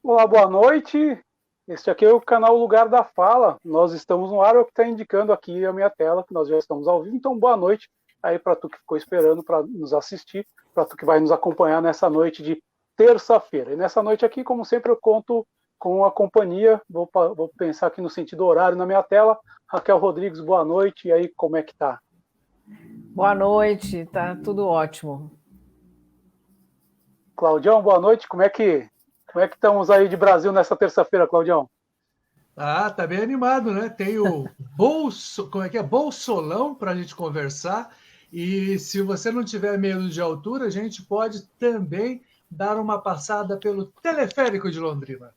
Olá, boa noite. Este aqui é o canal Lugar da Fala. Nós estamos no ar, é o que está indicando aqui a minha tela, que nós já estamos ao vivo. Então, boa noite aí para tu que ficou esperando para nos assistir, para tu que vai nos acompanhar nessa noite de terça-feira. E nessa noite aqui, como sempre, eu conto com a companhia. Vou pensar aqui no sentido horário na minha tela. Raquel Rodrigues, boa noite. E aí, como é que tá? Boa noite, tá tudo ótimo. Claudião, boa noite. Como é que estamos aí de Brasil nessa terça-feira, Claudião? Tá bem animado, né? Tem o Bolsolão para a gente conversar. E se você não tiver medo de altura, a gente pode também dar uma passada pelo teleférico de Londrina.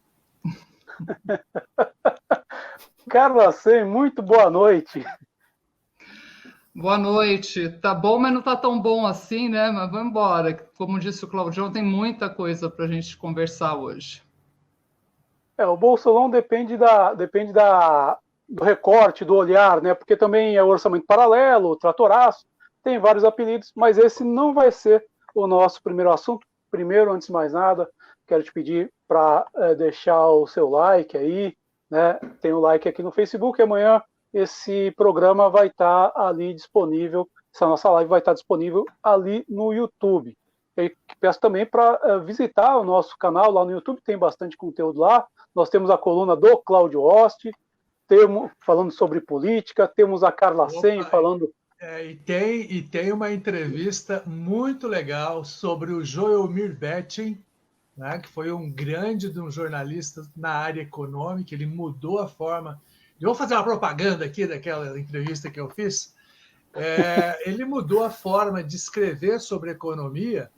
Carla Sen, muito boa noite. Boa noite. Tá bom, mas não tá tão bom assim, né? Mas vamos embora. Como disse o Claudião, tem muita coisa para a gente conversar hoje. O Bolsolão depende do recorte, do olhar, né? Porque também é o orçamento paralelo, o tratoraço, tem vários apelidos, mas esse não vai ser o nosso primeiro assunto. Primeiro, antes de mais nada, quero te pedir para deixar o seu like aí, né? Tem o like aqui no Facebook, e amanhã esse programa vai estar ali disponível, essa nossa live vai estar disponível ali no YouTube. E peço também para visitar o nosso canal lá no YouTube, tem bastante conteúdo lá. Nós temos a coluna do Cláudio Oste, falando sobre política, temos a Carla Sen falando... E tem uma entrevista muito legal sobre o Joelmir Betting, né, que foi um jornalista na área econômica. Ele mudou a forma... Eu vou fazer uma propaganda aqui daquela entrevista que eu fiz. Ele mudou a forma de escrever sobre economia,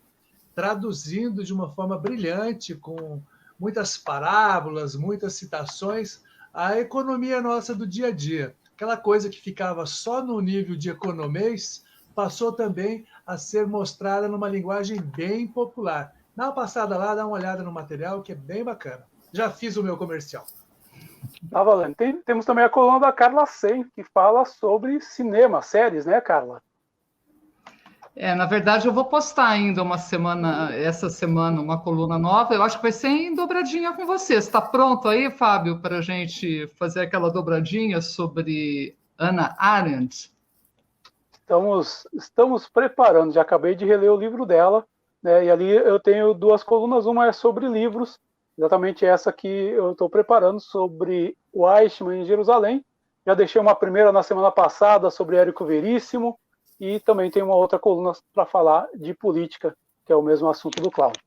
traduzindo de uma forma brilhante, com muitas parábolas, muitas citações, a economia nossa do dia a dia. Aquela coisa que ficava só no nível de economês, passou também a ser mostrada numa linguagem bem popular. Dá uma passada lá, dá uma olhada no material, que é bem bacana. Já fiz o meu comercial. Tá valendo. Temos também a coluna da Carla Sen, que fala sobre cinema, séries, né, Carla? Na verdade, eu vou postar ainda essa semana, uma coluna nova. Eu acho que vai ser em dobradinha com você. Está pronto aí, Fábio, para a gente fazer aquela dobradinha sobre Hannah Arendt? Estamos preparando. Já acabei de reler o livro dela, né? E ali eu tenho duas colunas. Uma é sobre livros, exatamente essa que eu estou preparando, sobre o Eichmann em Jerusalém. Já deixei uma primeira na semana passada sobre Érico Veríssimo. E também tem uma outra coluna para falar de política, que é o mesmo assunto do Cláudio.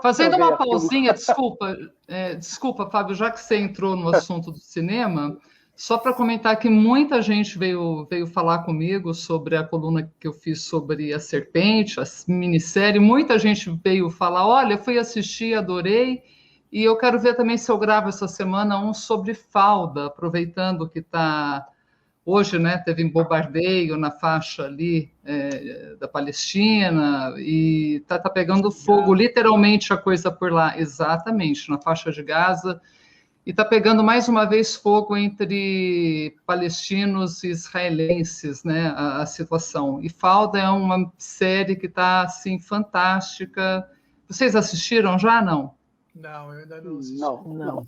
Fazendo uma pausinha, desculpa, Fábio, já que você entrou no assunto do cinema, só para comentar que muita gente veio falar comigo sobre a coluna que eu fiz sobre A Serpente, a minissérie. Muita gente veio falar, olha, fui assistir, adorei, e eu quero ver também se eu gravo essa semana um sobre Falda, aproveitando que está... Hoje, né, teve um bombardeio na faixa ali da Palestina e tá pegando fogo, literalmente, a coisa por lá. Exatamente, na faixa de Gaza. E está pegando mais uma vez fogo entre palestinos e israelenses, né, a situação. E Falda é uma série que está, assim, fantástica. Vocês assistiram já, não? Não, eu ainda não assisti. Não.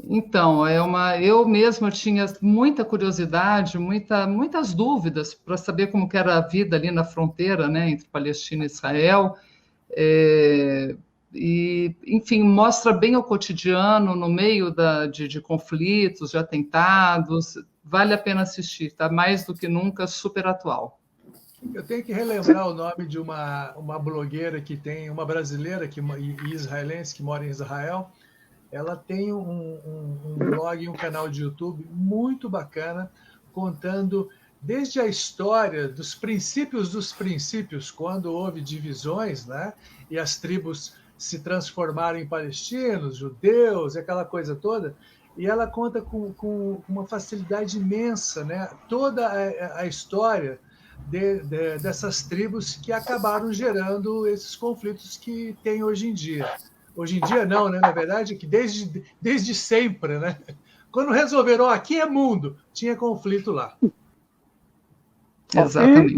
Então, eu mesma tinha muita curiosidade, muitas dúvidas para saber como que era a vida ali na fronteira, né, entre Palestina e Israel. E, enfim, mostra bem o cotidiano no meio de conflitos, de atentados. Vale a pena assistir, está mais do que nunca super atual. Eu tenho que relembrar o nome de uma blogueira que tem, uma brasileira e israelense que mora em Israel. Ela tem um blog e um canal de YouTube muito bacana, contando desde a história dos princípios, quando houve divisões, né? E as tribos se transformaram em palestinos, judeus, aquela coisa toda. E ela conta com uma facilidade imensa, né? Toda a história dessas tribos que acabaram gerando esses conflitos que tem hoje em dia. Hoje em dia não, né? Na verdade, que desde sempre, né? Quando resolveram, aqui é mundo, tinha conflito lá. Exatamente.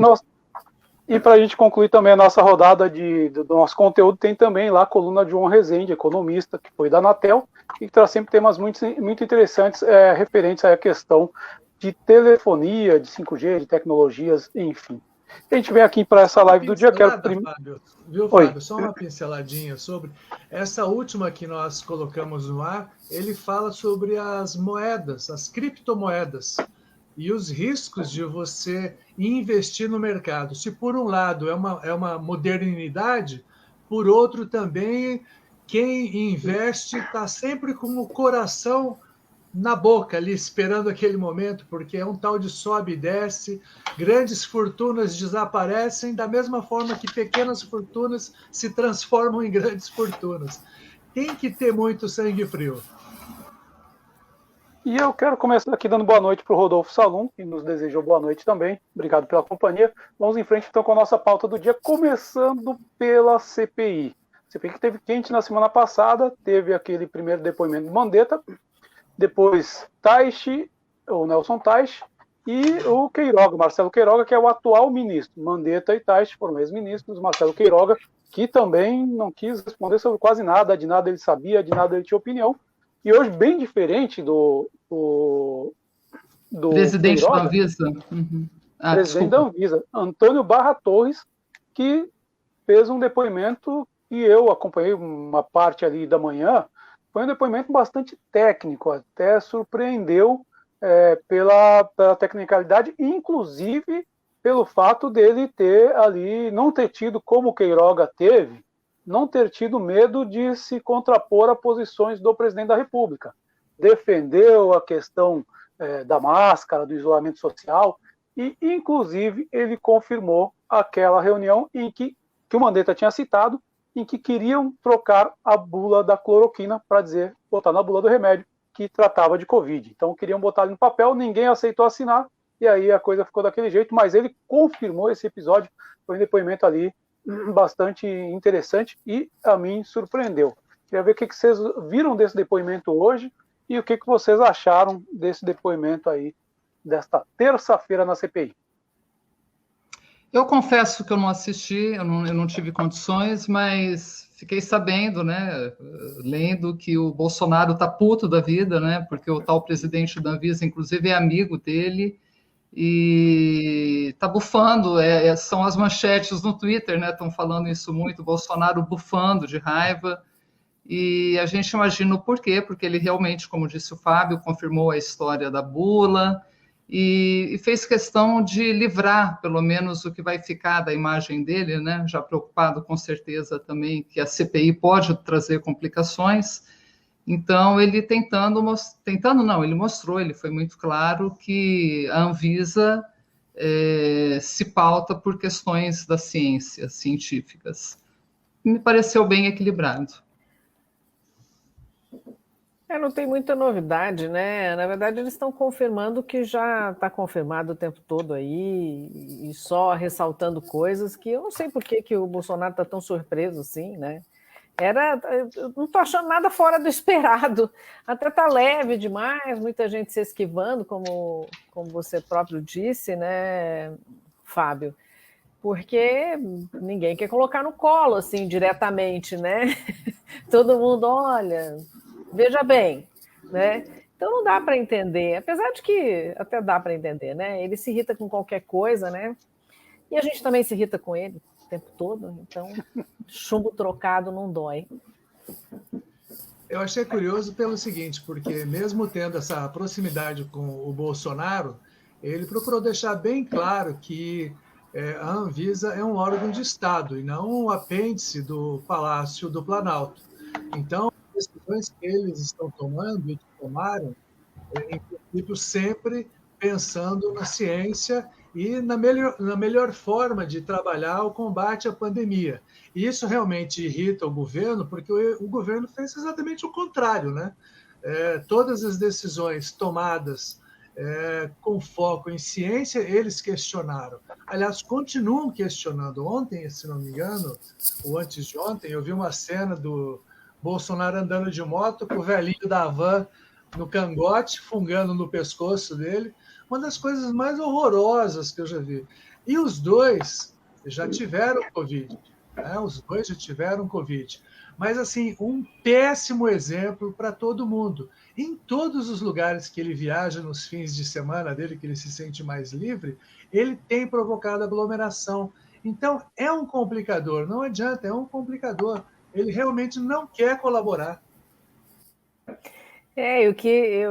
E para a gente concluir também a nossa rodada do nosso conteúdo, tem também lá a coluna de João Rezende, economista, que foi da Anatel, e que traz sempre temas muito interessantes referentes à questão de telefonia, de 5G, de tecnologias, enfim. A gente vem aqui para essa live do dia. Fábio, viu, Fábio? Só uma pinceladinha sobre essa última que nós colocamos no ar. Ele fala sobre as moedas, as criptomoedas, e os riscos de você investir no mercado. Se por um lado é uma modernidade, por outro também quem investe está sempre com o coração na boca ali, esperando aquele momento, porque é um tal de sobe e desce, grandes fortunas desaparecem, da mesma forma que pequenas fortunas se transformam em grandes fortunas. Tem que ter muito sangue frio. E eu quero começar aqui dando boa noite para o Rodolfo Salum, que nos desejou boa noite também. Obrigado pela companhia. Vamos em frente então com a nossa pauta do dia, começando pela CPI. CPI que teve quente na semana passada, teve aquele primeiro depoimento do Mandetta, depois Taixe, o Nelson Taixe, e o Queiroga, Marcelo Queiroga, que é o atual ministro. Mandetta e Taixe foram ex-ministros, Marcelo Queiroga, que também não quis responder sobre quase nada, de nada ele sabia, de nada ele tinha opinião. E hoje, bem diferente do presidente Queiroga, da Anvisa. Uhum. Presidente da Anvisa, Antônio Barra Torres, que fez um depoimento e eu acompanhei uma parte ali da manhã. Foi um depoimento bastante técnico, até surpreendeu pela tecnicalidade, inclusive pelo fato dele ter ali, não ter tido, como o Queiroga teve, não ter tido medo de se contrapor a posições do presidente da República. Defendeu a questão da máscara, do isolamento social, e, inclusive, ele confirmou aquela reunião em que o Mandetta tinha citado, em que queriam trocar a bula da cloroquina para botar na bula do remédio que tratava de Covid. Então, queriam botar ali no papel, ninguém aceitou assinar, e aí a coisa ficou daquele jeito, mas ele confirmou esse episódio, foi um depoimento ali bastante interessante e a mim surpreendeu. Queria ver o que vocês viram desse depoimento hoje e o que vocês acharam desse depoimento aí, desta terça-feira na CPI. Eu confesso que eu não assisti, eu não tive condições, mas fiquei sabendo, né, lendo que o Bolsonaro está puto da vida, né, porque o tal presidente da Anvisa, inclusive, é amigo dele e está bufando, são as manchetes no Twitter, né, estão falando isso muito, o Bolsonaro bufando de raiva, e a gente imagina o porquê, porque ele realmente, como disse o Fábio, confirmou a história da bula, e fez questão de livrar, pelo menos, o que vai ficar da imagem dele, né? Já preocupado, com certeza, também que a CPI pode trazer complicações. Então, ele ele mostrou, ele foi muito claro que a Anvisa se pauta por questões da ciência, científicas. Me pareceu bem equilibrado. Não tem muita novidade, né? Na verdade, eles estão confirmando que já está confirmado o tempo todo aí, e só ressaltando coisas que eu não sei por que o Bolsonaro está tão surpreso assim, né? Eu não estou achando nada fora do esperado, até está leve demais, muita gente se esquivando, como você próprio disse, né, Fábio? Porque ninguém quer colocar no colo, assim, diretamente, né? Todo mundo, olha... Veja bem, né? Então não dá para entender, apesar de que até dá para entender, né? Ele se irrita com qualquer coisa, né? E a gente também se irrita com ele o tempo todo, então chumbo trocado não dói. Eu achei curioso pelo seguinte, porque mesmo tendo essa proximidade com o Bolsonaro, ele procurou deixar bem claro que a Anvisa é um órgão de Estado e não um apêndice do Palácio do Planalto. Então, decisões que eles estão tomando e que tomaram, em princípio, sempre pensando na ciência e na melhor forma de trabalhar o combate à pandemia. E isso realmente irrita o governo, porque o governo fez exatamente o contrário, né? Todas as decisões tomadas com foco em ciência, eles questionaram. Aliás, continuam questionando. Ontem, se não me engano, ou antes de ontem, eu vi uma cena do Bolsonaro andando de moto com o velhinho da van no cangote, fungando no pescoço dele. Uma das coisas mais horrorosas que eu já vi. E os dois já tiveram Covid, né? Os dois já tiveram Covid. Mas, assim, um péssimo exemplo para todo mundo. Em todos os lugares que ele viaja nos fins de semana dele, que ele se sente mais livre, ele tem provocado aglomeração. Então, é um complicador, não adianta, é um complicador. Ele realmente não quer colaborar. E o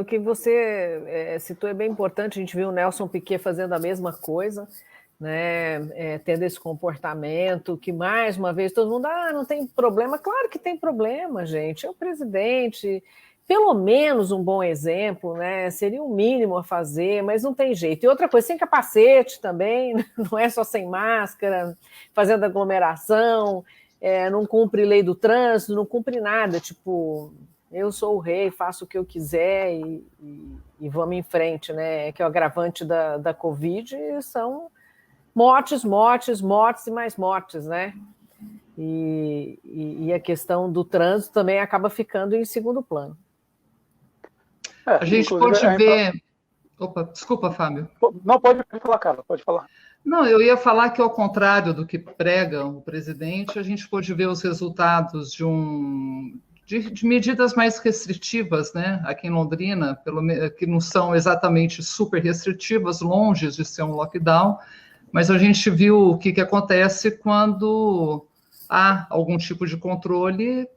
que você citou é bem importante. A gente viu o Nelson Piquet fazendo a mesma coisa, né, tendo esse comportamento, que mais uma vez todo mundo, não tem problema. Claro que tem problema, gente, é o presidente, pelo menos um bom exemplo, né, seria o mínimo a fazer, mas não tem jeito. E outra coisa, sem capacete também, não é só sem máscara, fazendo aglomeração, não cumpre lei do trânsito, não cumpre nada, tipo, eu sou o rei, faço o que eu quiser e vamos em frente, né, que é o agravante da Covid são mortes e mais mortes, né? E a questão do trânsito também acaba ficando em segundo plano. A gente pode ver... Opa, desculpa, Fábio. Não, pode falar, cara, pode falar. Não, eu ia falar que, ao contrário do que prega o presidente, a gente pode ver os resultados de medidas mais restritivas, né? Aqui em Londrina, que não são exatamente super restritivas, longe de ser um lockdown, mas a gente viu o que acontece quando há algum tipo de controle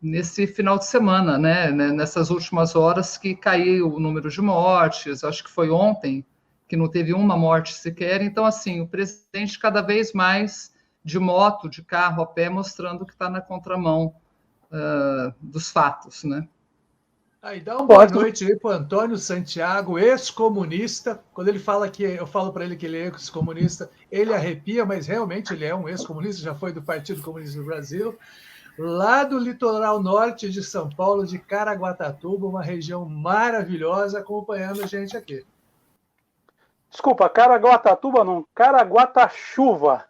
nesse final de semana, né? Nessas últimas horas que caiu o número de mortes, acho que foi ontem, que não teve uma morte sequer. Então, assim, o presidente cada vez mais de moto, de carro, a pé, mostrando que está na contramão dos fatos, né? Aí dá uma boa noite aí para o Antônio Santiago, ex-comunista. Quando ele fala que eu falo para ele que ele é ex-comunista, ele arrepia, mas realmente ele é um ex-comunista, já foi do Partido Comunista do Brasil, lá do litoral norte de São Paulo, de Caraguatatuba, uma região maravilhosa, acompanhando a gente aqui. Desculpa, Caraguatatuba não, Caraguatachuva.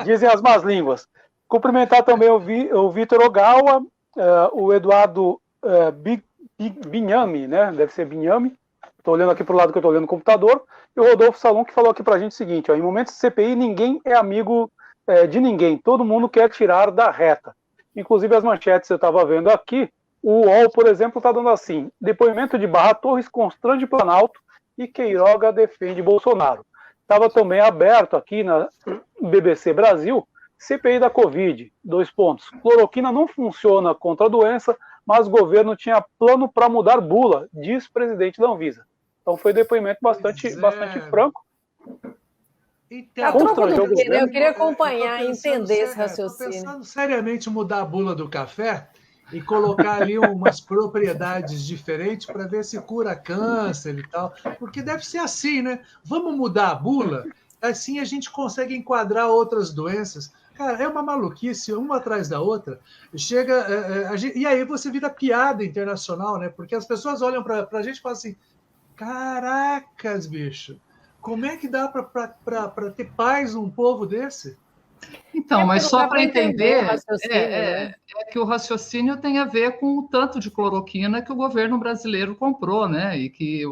Dizem as más línguas. Cumprimentar também o Vitor Ogawa, o Eduardo Binhami, né? Deve ser Binhami. Estou olhando aqui para o lado que eu estou olhando no computador. E o Rodolfo Salom, que falou aqui para a gente o seguinte: em momentos de CPI, ninguém é amigo de ninguém. Todo mundo quer tirar da reta. Inclusive, as manchetes eu estava vendo aqui. O UOL, por exemplo, está dando assim: depoimento de Barra Torres constrange Planalto e Queiroga defende Bolsonaro. Estava também aberto aqui na BBC Brasil, CPI da Covid, 2 pontos. Cloroquina não funciona contra a doença, mas o governo tinha plano para mudar bula, diz o presidente da Anvisa. Então foi depoimento bastante franco. Então, eu queria acompanhar, entender esse raciocínio. Estou pensando seriamente em mudar a bula do café e colocar ali umas propriedades diferentes para ver se cura câncer e tal. Porque deve ser assim, né? Vamos mudar a bula, assim a gente consegue enquadrar outras doenças. Cara, é uma maluquice, uma atrás da outra. Chega, e aí você vira piada internacional, né? Porque as pessoas olham para a gente e falam assim: caracas, bicho, como é que dá para ter paz num povo desse? Então, mas só para entender, é que o raciocínio tem a ver com o tanto de cloroquina que o governo brasileiro comprou, né? E que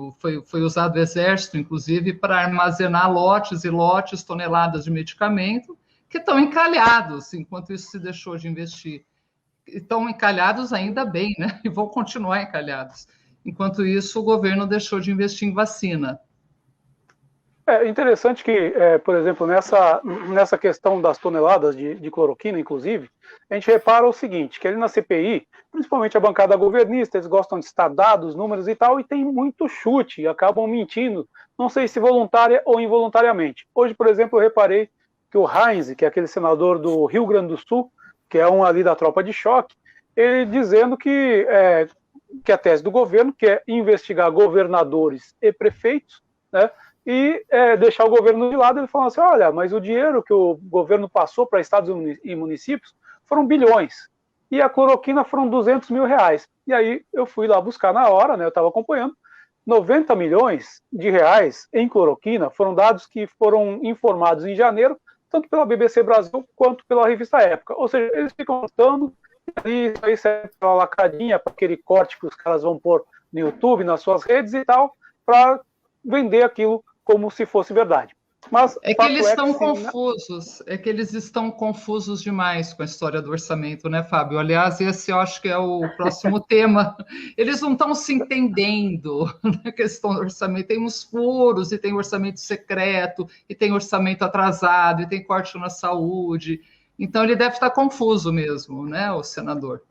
foi usado o exército, inclusive, para armazenar lotes e lotes, toneladas de medicamento, que estão encalhados, enquanto isso se deixou de investir. Estão encalhados ainda bem, né? E vão continuar encalhados. Enquanto isso, o governo deixou de investir em vacina. É interessante que, por exemplo, nessa questão das toneladas de cloroquina, inclusive, a gente repara o seguinte, que ali na CPI, principalmente a bancada governista, eles gostam de estar dados, números e tal, e tem muito chute, e acabam mentindo, não sei se voluntária ou involuntariamente. Hoje, por exemplo, eu reparei que o Heinz, que é aquele senador do Rio Grande do Sul, que é um ali da tropa de choque, ele dizendo que a tese do governo, que é investigar governadores e prefeitos, né, e deixar o governo de lado. Ele falou assim: olha, mas o dinheiro que o governo passou para estados e municípios foram bilhões, e a cloroquina foram 200 mil reais. E aí eu fui lá buscar na hora, né, eu estava acompanhando, 90 milhões de reais em cloroquina foram dados que foram informados em janeiro, tanto pela BBC Brasil quanto pela revista Época. Ou seja, eles ficam contando, e isso aí serve para uma lacradinha, para aquele corte que os caras vão pôr no YouTube, nas suas redes e tal, para vender aquilo como se fosse verdade. Mas é que eles estão sim, confusos, é que eles estão confusos demais com a história do orçamento, né, Fábio? Aliás, esse eu acho que é o próximo tema. Eles não estão se entendendo na questão do orçamento. Tem uns furos, e tem orçamento secreto, e tem orçamento atrasado, e tem corte na saúde. Então, ele deve estar confuso mesmo, né, o senador?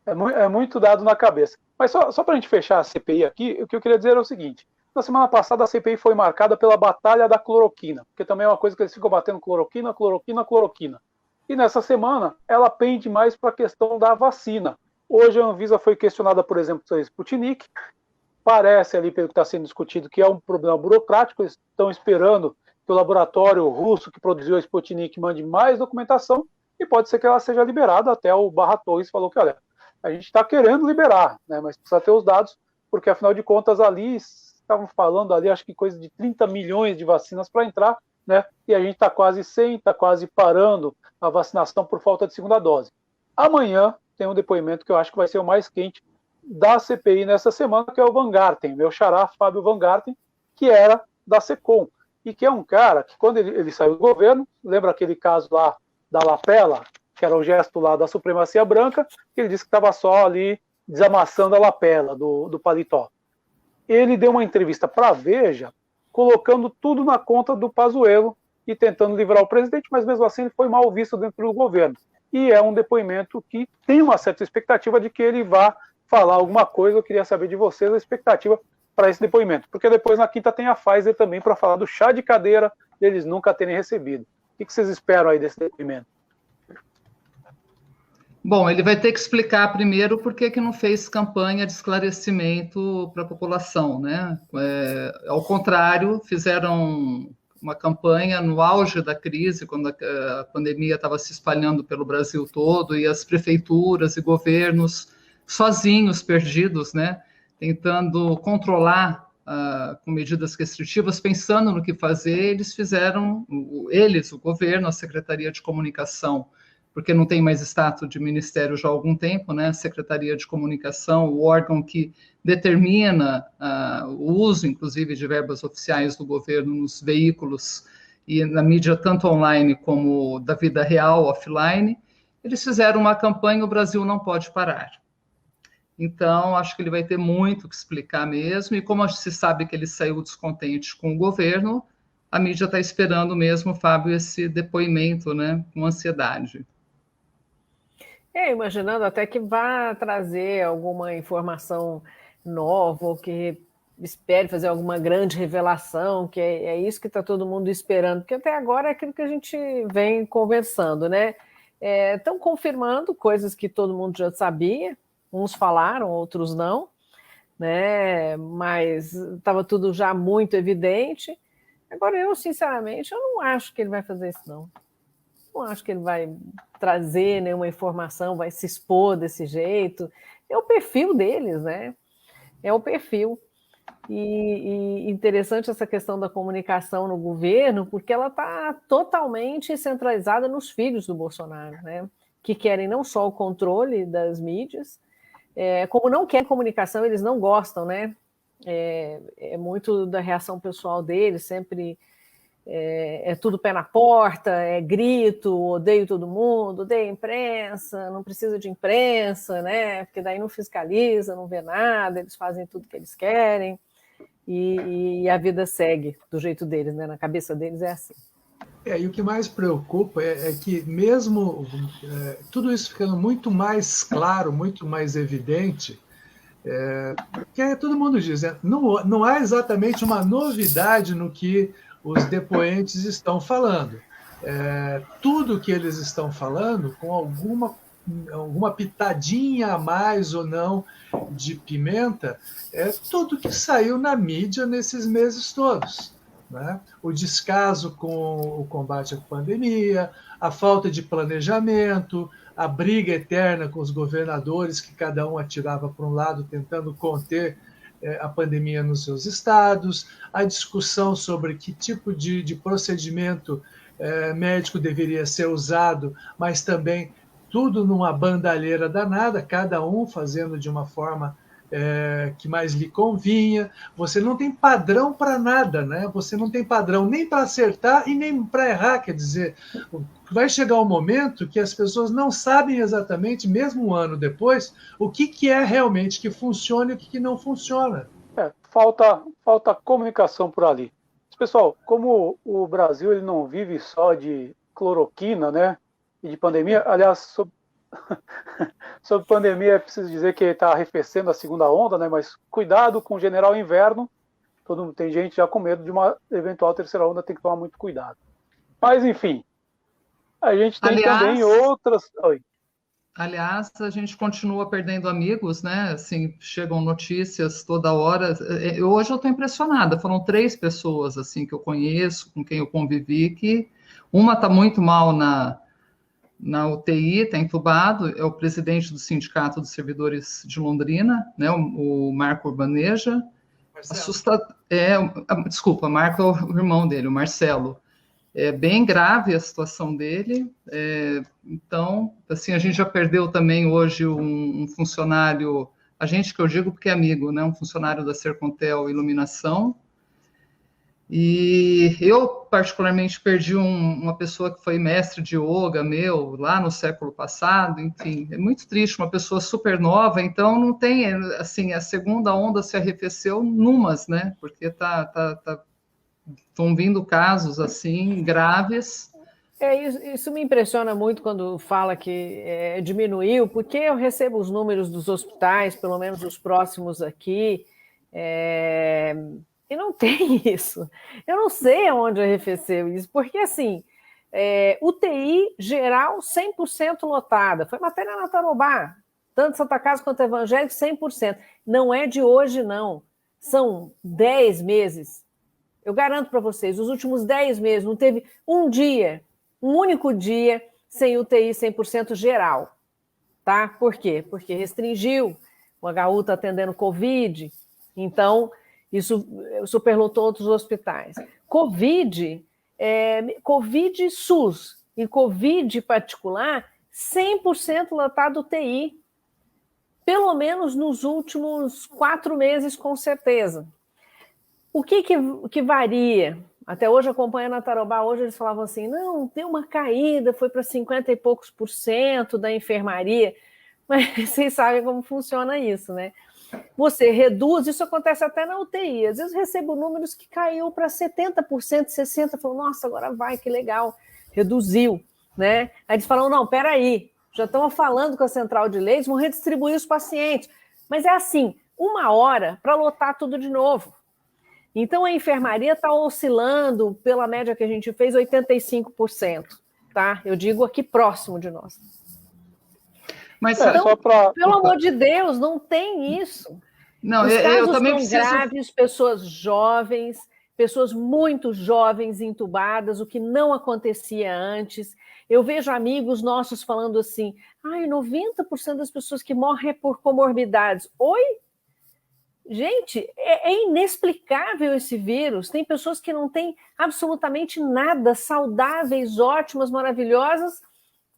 É muito dado na cabeça. Mas só para a gente fechar a CPI aqui, o que eu queria dizer é o seguinte: na semana passada a CPI foi marcada pela batalha da cloroquina, porque também é uma coisa que eles ficam batendo cloroquina, cloroquina, cloroquina. E nessa semana ela pende mais para a questão da vacina. Hoje a Anvisa foi questionada, por exemplo, sobre a Sputnik. Parece ali, pelo que está sendo discutido, que é um problema burocrático. Eles estão esperando que o laboratório russo que produziu a Sputnik mande mais documentação e pode ser que ela seja liberada. Até o Barra Torres falou que, olha, a gente está querendo liberar, né, mas precisa ter os dados, porque afinal de contas ali estavam falando ali, acho que coisa de 30 milhões de vacinas para entrar, né, e a gente está quase sem, está quase parando a vacinação por falta de segunda dose. Amanhã tem um depoimento que eu acho que vai ser o mais quente da CPI nessa semana, que é o Van Garten, meu xará Fábio Van Garten, que era da SECOM, e que é um cara que quando ele saiu do governo, lembra aquele caso lá da lapela, que era o gesto lá da supremacia branca, que ele disse que estava só ali desamassando a lapela do paletó. Ele deu uma entrevista para a Veja, colocando tudo na conta do Pazuello e tentando livrar o presidente, mas mesmo assim ele foi mal visto dentro do governo. E é um depoimento que tem uma certa expectativa de que ele vá falar alguma coisa. Eu queria saber de vocês a expectativa para esse depoimento, porque depois na quinta tem a Pfizer também para falar do chá de cadeira deles nunca terem recebido. O que vocês esperam aí desse depoimento? Bom, ele vai ter que explicar primeiro por que não fez campanha de esclarecimento para a população, né? Ao contrário, fizeram uma campanha no auge da crise, quando a pandemia estava se espalhando pelo Brasil todo, e as prefeituras e governos sozinhos, perdidos, né? Tentando controlar com medidas restritivas, pensando no que fazer, eles fizeram, o governo, a Secretaria de Comunicação, porque não tem mais status de ministério já há algum tempo, né? Secretaria de Comunicação, o órgão que determina o uso, inclusive, de verbas oficiais do governo nos veículos e na mídia, tanto online como da vida real, offline. Eles fizeram uma campanha, o Brasil não pode parar. Então, acho que ele vai ter muito que explicar mesmo, e como se sabe que ele saiu descontente com o governo, a mídia está esperando mesmo, Fábio, esse depoimento, né, com ansiedade. Imaginando até que vá trazer alguma informação nova, ou que espere fazer alguma grande revelação, que é isso que está todo mundo esperando, porque até agora é aquilo que a gente vem conversando, né? Estão confirmando coisas que todo mundo já sabia, uns falaram, outros não, né? Mas estava tudo já muito evidente. Agora, eu, sinceramente, eu não acho que ele vai fazer isso, não. Não acho que ele vai trazer nenhuma informação, vai se expor desse jeito. É o perfil deles, né? É o perfil. E interessante essa questão da comunicação no governo, porque ela está totalmente centralizada nos filhos do Bolsonaro, né? Que querem não só o controle das mídias, como não querem comunicação, eles não gostam, né? É muito da reação pessoal deles, sempre é tudo pé na porta, é grito, odeio todo mundo, odeio a imprensa, não precisa de imprensa, né? Porque daí não fiscaliza, não vê nada, eles fazem tudo que eles querem e a vida segue do jeito deles, né? Na cabeça deles é assim. E o que mais preocupa é que mesmo tudo isso ficando muito mais claro, muito mais evidente, que todo mundo diz, né? Não há exatamente uma novidade no que os depoentes estão falando. Tudo que eles estão falando, com alguma pitadinha a mais ou não de pimenta, é tudo que saiu na mídia nesses meses todos. Né? O descaso com o combate à pandemia, a falta de planejamento, a briga eterna com os governadores, que cada um atirava para um lado, tentando conter a pandemia nos seus estados, a discussão sobre que tipo de procedimento médico deveria ser usado, mas também tudo numa bandalheira danada, cada um fazendo de uma forma que mais lhe convinha. Você não tem padrão para nada, né? Você não tem padrão nem para acertar e nem para errar. Quer dizer, vai chegar um momento que as pessoas não sabem exatamente, mesmo um ano depois, o que é realmente que funciona e o que não funciona. Falta comunicação por ali. Pessoal, como o Brasil ele não vive só de cloroquina, né, e de pandemia, aliás, sobre pandemia é preciso dizer que está arrefecendo a segunda onda, né, mas cuidado com o general inverno, tem gente já com medo de uma eventual terceira onda, tem que tomar muito cuidado. Mas, enfim, a gente tem também outras... Oi. Aliás, a gente continua perdendo amigos, né? Assim, chegam notícias toda hora. Hoje eu estou impressionada. Foram 3 pessoas assim que eu conheço, com quem eu convivi, que uma está muito mal na UTI, está entubado. É o presidente do Sindicato dos Servidores de Londrina, né? O Marco Urbaneja. Desculpa, Marco é o irmão dele, o Marcelo. É bem grave a situação dele, então, assim, a gente já perdeu também hoje um funcionário, a gente que eu digo porque é amigo, né, um funcionário da Sercontel Iluminação, e eu particularmente perdi uma pessoa que foi mestre de yoga meu, lá no século passado, enfim, é muito triste, uma pessoa super nova, então não tem, assim, a segunda onda se arrefeceu numas, né, porque estão vindo casos assim graves. Isso me impressiona muito quando fala que diminuiu, porque eu recebo os números dos hospitais, pelo menos os próximos aqui, e não tem isso. Eu não sei aonde arrefeceu isso, porque assim, UTI geral 100% lotada, foi matéria na Tarobá, tanto Santa Casa quanto Evangélico 100%. Não é de hoje, não. São 10 meses. Eu garanto para vocês, os últimos 10 meses não teve um único dia, sem UTI 100% geral. Tá? Por quê? Porque restringiu, o HU está atendendo Covid, então isso superlotou outros hospitais. Covid SUS e Covid particular, 100% lotado UTI. Pelo menos nos últimos 4 meses, com certeza. O que varia? Até hoje, acompanhando a Tarobá, hoje eles falavam assim, não, deu uma caída, foi para 50 e poucos % da enfermaria, mas vocês sabem como funciona isso, né? Você reduz, isso acontece até na UTI, às vezes eu recebo números que caiu para 70%, 60%, falo, nossa, agora vai, que legal, reduziu, né? Aí eles falam, não, peraí, já estão falando com a central de leitos, vão redistribuir os pacientes, mas é assim, 1 hora para lotar tudo de novo. Então, a enfermaria está oscilando, pela média que a gente fez, 85%, tá? Eu digo aqui próximo de nós. Mas, então, pelo amor de Deus, não tem isso. Não, os casos eu também são graves, pessoas jovens, pessoas muito jovens intubadas, o que não acontecia antes. Eu vejo amigos nossos falando assim, 90% das pessoas que morrem é por comorbidades. Oi? Gente, é inexplicável esse vírus. Tem pessoas que não têm absolutamente nada, saudáveis, ótimas, maravilhosas,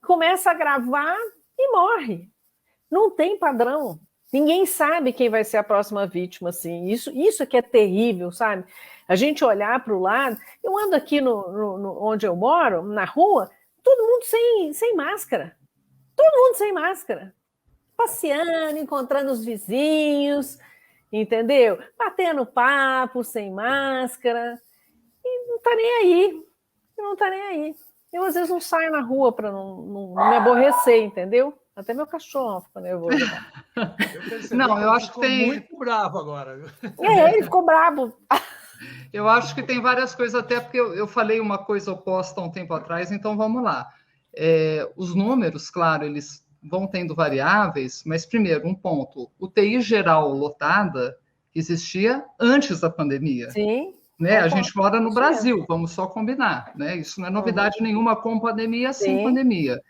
começa a gravar e morre. Não tem padrão. Ninguém sabe quem vai ser a próxima vítima, assim. Isso que é terrível, sabe? A gente olhar para o lado... Eu ando aqui onde eu moro, na rua, todo mundo sem máscara. Todo mundo sem máscara. Passeando, encontrando os vizinhos... Entendeu? Batendo papo, sem máscara, e não tá nem aí, não tá nem aí. Eu, às vezes, não saio na rua para não me aborrecer, entendeu? Até meu cachorro ficou nervoso. Eu acho que tem... muito bravo agora. Ele ficou bravo. Eu acho que tem várias coisas, até porque eu falei uma coisa oposta há um tempo atrás, então vamos lá. Os números, claro, eles vão tendo variáveis, mas primeiro, um ponto, UTI geral lotada existia antes da pandemia. Sim. Né? A gente mora no Brasil, vamos só combinar, né? Isso não é novidade nenhuma com pandemia, sem pandemia.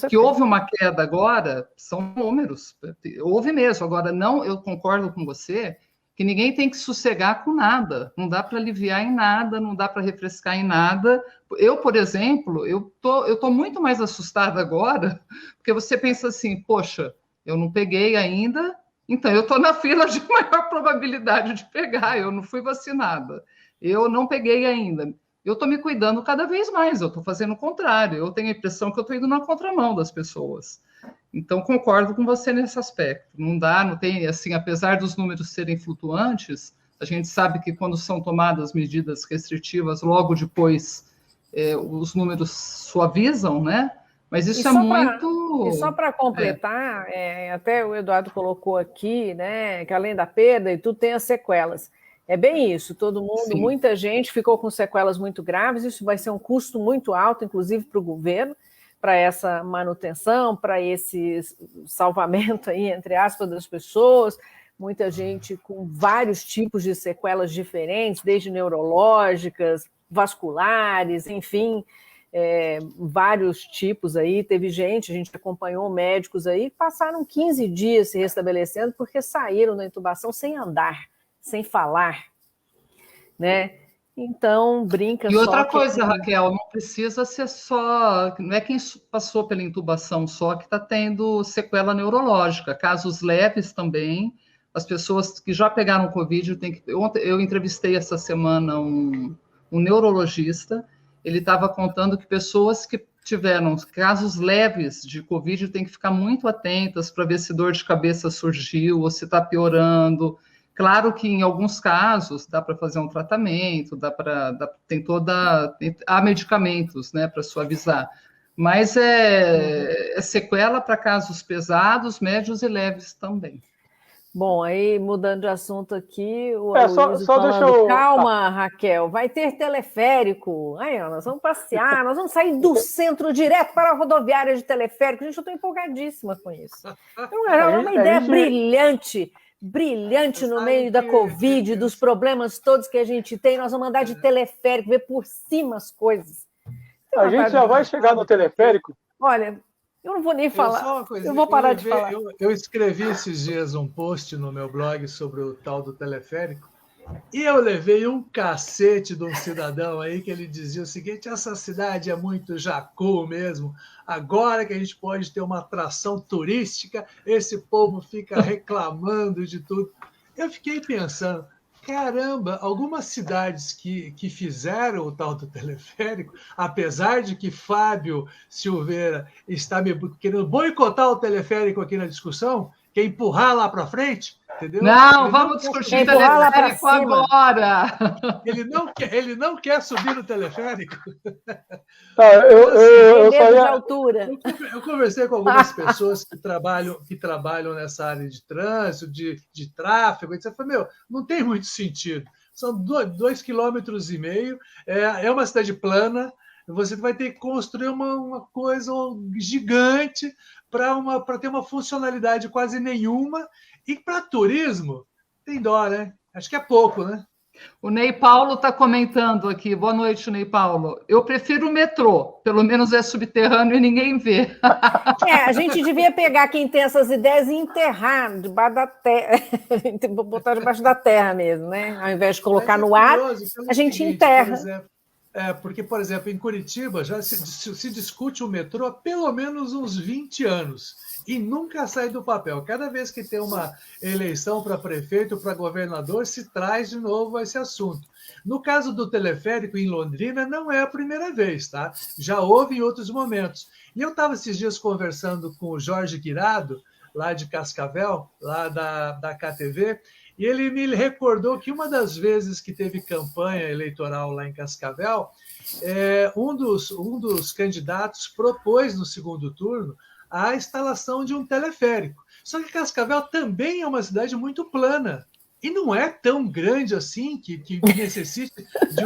Que houve uma queda agora, são números, houve mesmo. Agora, não, eu concordo com você, que ninguém tem que sossegar com nada, não dá para aliviar em nada, não dá para refrescar em nada. Eu, por exemplo, eu tô muito mais assustada agora, porque você pensa assim, poxa, eu não peguei ainda, Então, eu estou na fila de maior probabilidade de pegar. Eu não fui vacinada. Eu não peguei ainda. Eu estou me cuidando cada vez mais. Eu estou fazendo o contrário. Eu tenho a impressão que eu estou indo na contramão das pessoas. Então, concordo com você nesse aspecto. Não dá, não tem, assim, apesar dos números serem flutuantes, a gente sabe que quando são tomadas medidas restritivas, logo depois os números suavizam, né? Mas isso é muito... E só para completar, até o Eduardo colocou aqui, né, que além da perda e tudo tem as sequelas. É bem isso, todo mundo, sim, muita gente ficou com sequelas muito graves, isso vai ser um custo muito alto, inclusive para o governo, para essa manutenção, para esse salvamento aí, entre aspas, das pessoas, muita gente com vários tipos de sequelas diferentes, desde neurológicas, vasculares, enfim, vários tipos aí. Teve gente, a gente acompanhou médicos aí, que passaram 15 dias se restabelecendo porque saíram da intubação sem andar, sem falar, né? Então, brinca só. E outra coisa, Raquel, não precisa ser só... Não é quem passou pela intubação só que está tendo sequela neurológica. Casos leves também. As pessoas que já pegaram Covid... Eu entrevistei essa semana um neurologista. Ele estava contando que pessoas que tiveram casos leves de Covid têm que ficar muito atentas para ver se dor de cabeça surgiu ou se está piorando. Claro que em alguns casos dá para fazer um tratamento, há medicamentos, né, para suavizar, mas é sequela para casos pesados, médios e leves também. Bom, aí mudando de assunto aqui, só deixa eu... Calma, Raquel, vai ter teleférico. Aí, nós vamos passear, nós vamos sair do centro direto para a rodoviária de teleférico. Gente, eu estou empolgadíssima com isso. É uma ideia brilhante no meio da Covid, dos problemas todos que a gente tem. Nós vamos andar de teleférico, ver por cima as coisas. A gente já vai chegar no teleférico. Olha, eu não vou nem falar. Eu vou parar de falar. Eu escrevi esses dias um post no meu blog sobre o tal do teleférico e eu levei um cacete de um cidadão aí que ele dizia o seguinte: essa cidade é muito jacu mesmo. Agora que a gente pode ter uma atração turística, esse povo fica reclamando de tudo. Eu fiquei pensando, caramba, algumas cidades que fizeram o tal do teleférico, apesar de que Fábio Silveira está querendo boicotar o teleférico aqui na discussão, quer empurrar lá para frente, entendeu? Não, vamos discutir teleférico agora. Ele não quer subir no teleférico. Eu conversei com algumas pessoas que trabalham nessa área de trânsito, de tráfego, etc. Eu falei, não tem muito sentido. São 2,5 quilômetros, é uma cidade plana, você vai ter que construir uma coisa gigante para ter uma funcionalidade quase nenhuma. E para turismo, tem dó, né? Acho que é pouco, né? O Ney Paulo está comentando aqui. Boa noite, Ney Paulo. Eu prefiro o metrô. Pelo menos é subterrâneo e ninguém vê. A gente devia pegar quem tem essas ideias e enterrar debaixo da terra. Botar debaixo da terra mesmo, né? Ao invés de colocar no ar, a gente enterra. Porque, por exemplo, em Curitiba já se discute o metrô há pelo menos uns 20 anos e nunca sai do papel. Cada vez que tem uma eleição para prefeito, para governador, se traz de novo esse assunto. No caso do teleférico em Londrina, não é a primeira vez, tá? Já houve em outros momentos. E eu estava esses dias conversando com o Jorge Guirado, lá de Cascavel, lá da KTV, e ele me recordou que uma das vezes que teve campanha eleitoral lá em Cascavel, um dos candidatos propôs no segundo turno a instalação de um teleférico. Só que Cascavel também é uma cidade muito plana e não é tão grande assim que necessite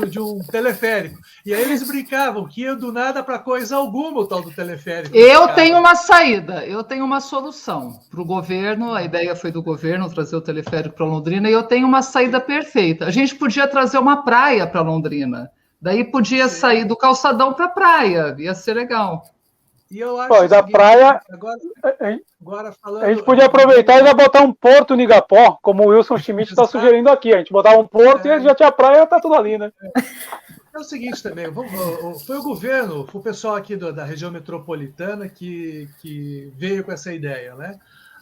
de um teleférico. E aí eles brincavam que ia do nada para coisa alguma o tal do teleférico. Eu tenho uma saída, eu tenho uma solução para o governo. A ideia foi do governo trazer o teleférico para Londrina e eu tenho uma saída perfeita. A gente podia trazer uma praia para Londrina. Daí podia sair do calçadão para a praia, ia ser legal. E eu acho da praia, agora falando, a gente podia aproveitar e já botar um porto no Igapó, como o Wilson Schmidt está sugerindo aqui. A gente botar um porto e já tinha praia, está tudo ali, né? É o seguinte também, foi o governo, foi o pessoal aqui da região metropolitana que veio com essa ideia, né?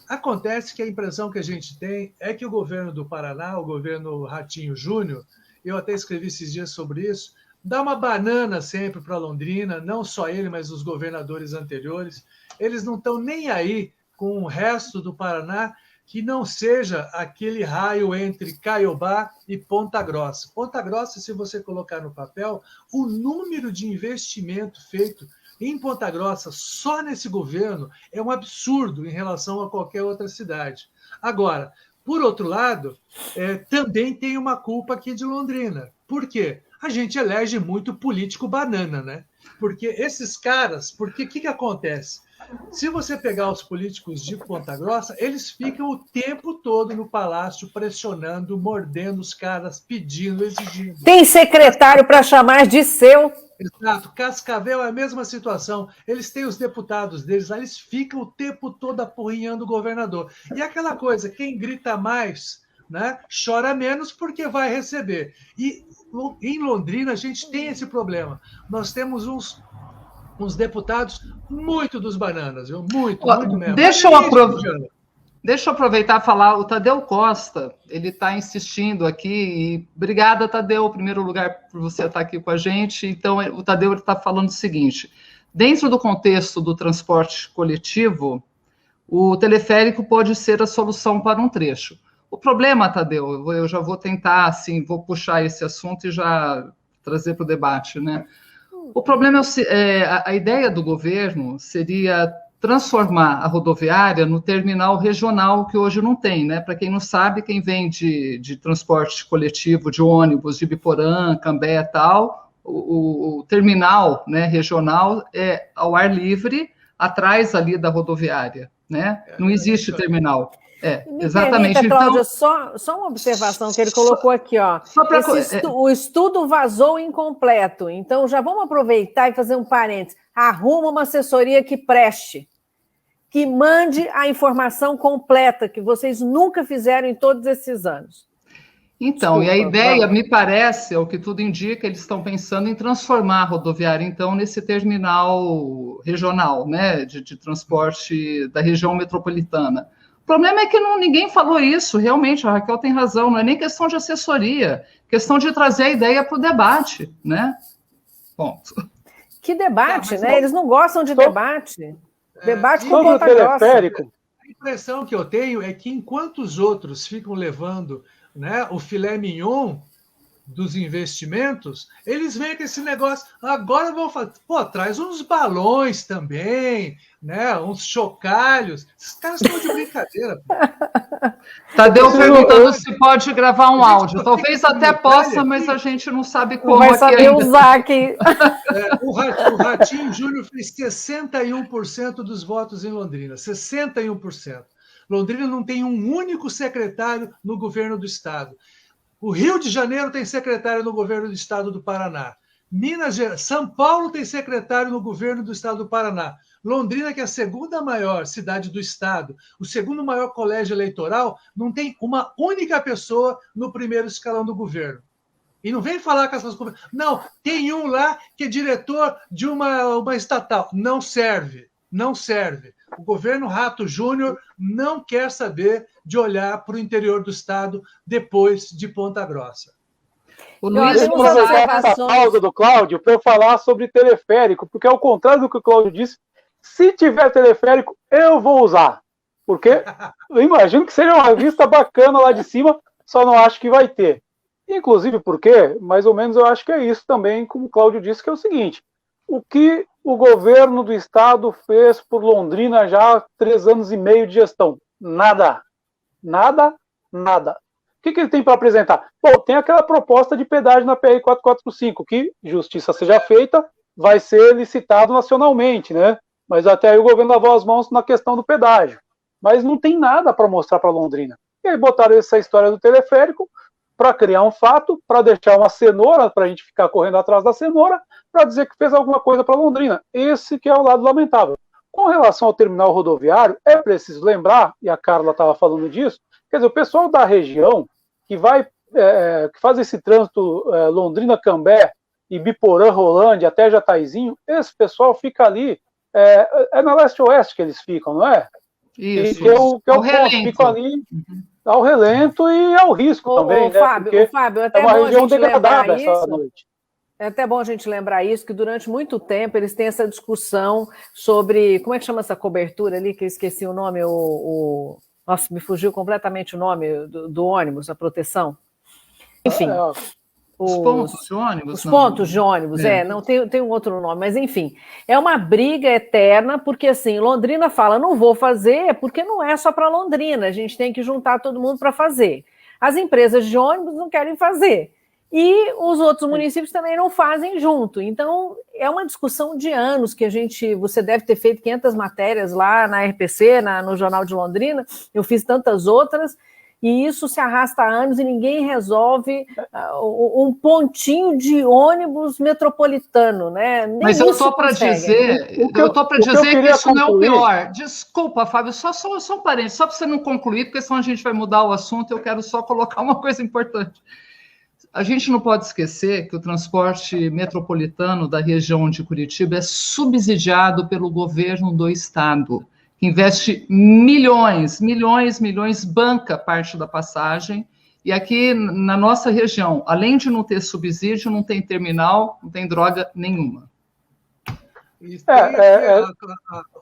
Acontece que a impressão que a gente tem é que o governo do Paraná, o governo Ratinho Júnior, eu até escrevi esses dias sobre isso, dá uma banana sempre para Londrina, não só ele, mas os governadores anteriores. Eles não estão nem aí com o resto do Paraná que não seja aquele raio entre Caiobá e Ponta Grossa. Ponta Grossa, se você colocar no papel, o número de investimento feito em Ponta Grossa, só nesse governo, é um absurdo em relação a qualquer outra cidade. Agora, por outro lado, também tem uma culpa aqui de Londrina. Por quê? A gente elege muito político banana, né? Porque esses caras, porque o que acontece? Se você pegar os políticos de Ponta Grossa, eles ficam o tempo todo no palácio pressionando, mordendo os caras, pedindo, exigindo. Tem secretário para chamar de seu. Exato. Cascavel é a mesma situação. Eles têm os deputados deles lá, eles ficam o tempo todo apurrinhando o governador. E aquela coisa, quem grita mais, né, chora menos porque vai receber. E em Londrina a gente tem esse problema. Nós temos uns deputados muito dos bananas, viu? Muito mesmo. Deixa eu aproveitar e falar, o Tadeu Costa, ele está insistindo aqui, e obrigada, Tadeu, em primeiro lugar, por você estar aqui com a gente. Então, o Tadeu está falando o seguinte, dentro do contexto do transporte coletivo, o teleférico pode ser a solução para um trecho. O problema, Tadeu, eu já vou tentar, assim, vou puxar esse assunto e já trazer para o debate, né? O problema a ideia do governo seria transformar a rodoviária no terminal regional que hoje não tem, né? Para quem não sabe, quem vem de transporte coletivo, de ônibus, de Biporã, Cambé e tal, o terminal, né, regional é ao ar livre, atrás ali da rodoviária, né? Não existe terminal. Exatamente. Permita, Cláudia, só uma observação que ele colocou aqui, ó. O estudo vazou incompleto. Então, já vamos aproveitar e fazer um parênteses. Arruma uma assessoria que preste, que mande a informação completa, que vocês nunca fizeram em todos esses anos. Então, e a ideia, me parece, é o que tudo indica, eles estão pensando em transformar a rodoviária, então, nesse terminal regional, né, de transporte da região metropolitana. O problema é que ninguém falou isso, realmente, a Raquel tem razão, não é nem questão de assessoria, questão de trazer a ideia para o debate, né? Ponto. Que debate, né? Eles não gostam de debate. Debate com Ponta Grossa. A impressão que eu tenho é que enquanto os outros ficam levando, né, o filé mignon dos investimentos, eles vêm com esse negócio, agora vão fazer, traz uns balões também, né, uns chocalhos, esses caras estão de brincadeira. Tadeu perguntando se pode gravar um áudio, talvez até possa, mas a gente não sabe como. Vai saber usar aqui. O Ratinho Júnior fez 61% dos votos em Londrina, 61%. Londrina não tem um único secretário no governo do estado. O Rio de Janeiro tem secretário no governo do estado do Paraná. Minas Gerais, São Paulo tem secretário no governo do estado do Paraná. Londrina, que é a segunda maior cidade do estado, o segundo maior colégio eleitoral, não tem uma única pessoa no primeiro escalão do governo. E não vem falar com essas coisas. Não, tem um lá que é diretor de uma estatal. Não serve, não serve. O governo Rato Júnior não quer saber de olhar para o interior do estado depois de Ponta Grossa. O Luiz aproveitar essa pausa do Cláudio para eu falar sobre teleférico, porque ao contrário do que o Cláudio disse, se tiver teleférico, eu vou usar. Porque eu imagino que seja uma vista bacana lá de cima, só não acho que vai ter. Inclusive porque, mais ou menos, eu acho que é isso também, como o Cláudio disse, que é o seguinte: o que o governo do estado fez por Londrina já há 3 anos e meio de gestão? Nada. Nada, nada. O que ele tem para apresentar? Bom, tem aquela proposta de pedágio na PR 445, que, justiça seja feita, vai ser licitado nacionalmente, né? Mas até aí o governo lavou as mãos na questão do pedágio. Mas não tem nada para mostrar para Londrina. E aí botaram essa história do teleférico para criar um fato, para deixar uma cenoura, para a gente ficar correndo atrás da cenoura, para dizer que fez alguma coisa para Londrina. Esse que é o lado lamentável. Com relação ao terminal rodoviário, é preciso lembrar, e a Carla estava falando disso, quer dizer, o pessoal da região que faz esse trânsito Londrina-Cambé e Biporã-Rolândia até Jataizinho, esse pessoal fica ali, é na leste-oeste que eles ficam, não é? Isso, que eu relento. fico ali ao relento e ao risco também, né? Fábio, é uma região degradada essa noite. É até bom a gente lembrar isso, que durante muito tempo eles têm essa discussão sobre, como é que chama essa cobertura ali, que eu esqueci o nome, nossa, me fugiu completamente o nome do ônibus, a proteção. Enfim. Os pontos de ônibus? Os pontos de ônibus, não tem um outro nome, mas enfim, é uma briga eterna, porque assim, Londrina fala, não vou fazer, porque não é só para Londrina, a gente tem que juntar todo mundo para fazer. As empresas de ônibus não querem fazer. E os outros municípios também não fazem junto. Então, é uma discussão de anos que você deve ter feito 500 matérias lá na RPC, no Jornal de Londrina, eu fiz tantas outras, e isso se arrasta há anos e ninguém resolve um pontinho de ônibus metropolitano, né? Mas eu estou para dizer, que isso não é o pior. Desculpa, Fábio, só um parênteses, só para você não concluir, porque senão a gente vai mudar o assunto, eu quero só colocar uma coisa importante. A gente não pode esquecer que o transporte metropolitano da região de Curitiba é subsidiado pelo governo do estado, que investe milhões, banca parte da passagem, e aqui na nossa região, além de não ter subsídio, não tem terminal, não tem droga nenhuma.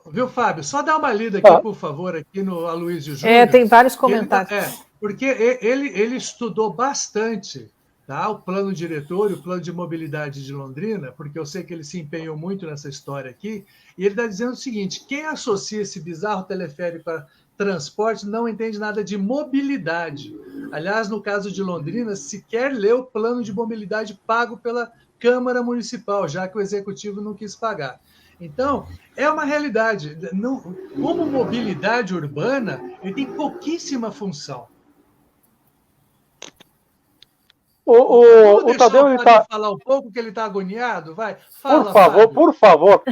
Viu, Fábio? Só dá uma lida aqui, por favor, aqui no Aloysio Júnior. Tem vários comentários. Porque ele estudou bastante, tá? O plano diretor e o plano de mobilidade de Londrina, porque eu sei que ele se empenhou muito nessa história aqui, e ele está dizendo o seguinte: quem associa esse bizarro teleférico a transporte não entende nada de mobilidade. Aliás, no caso de Londrina, sequer leu o plano de mobilidade pago pela Câmara Municipal, já que o Executivo não quis pagar. Então, é uma realidade. Como mobilidade urbana, ele tem pouquíssima função. O Tadeu está falar um pouco que ele está agoniado, vai. Fala, por favor.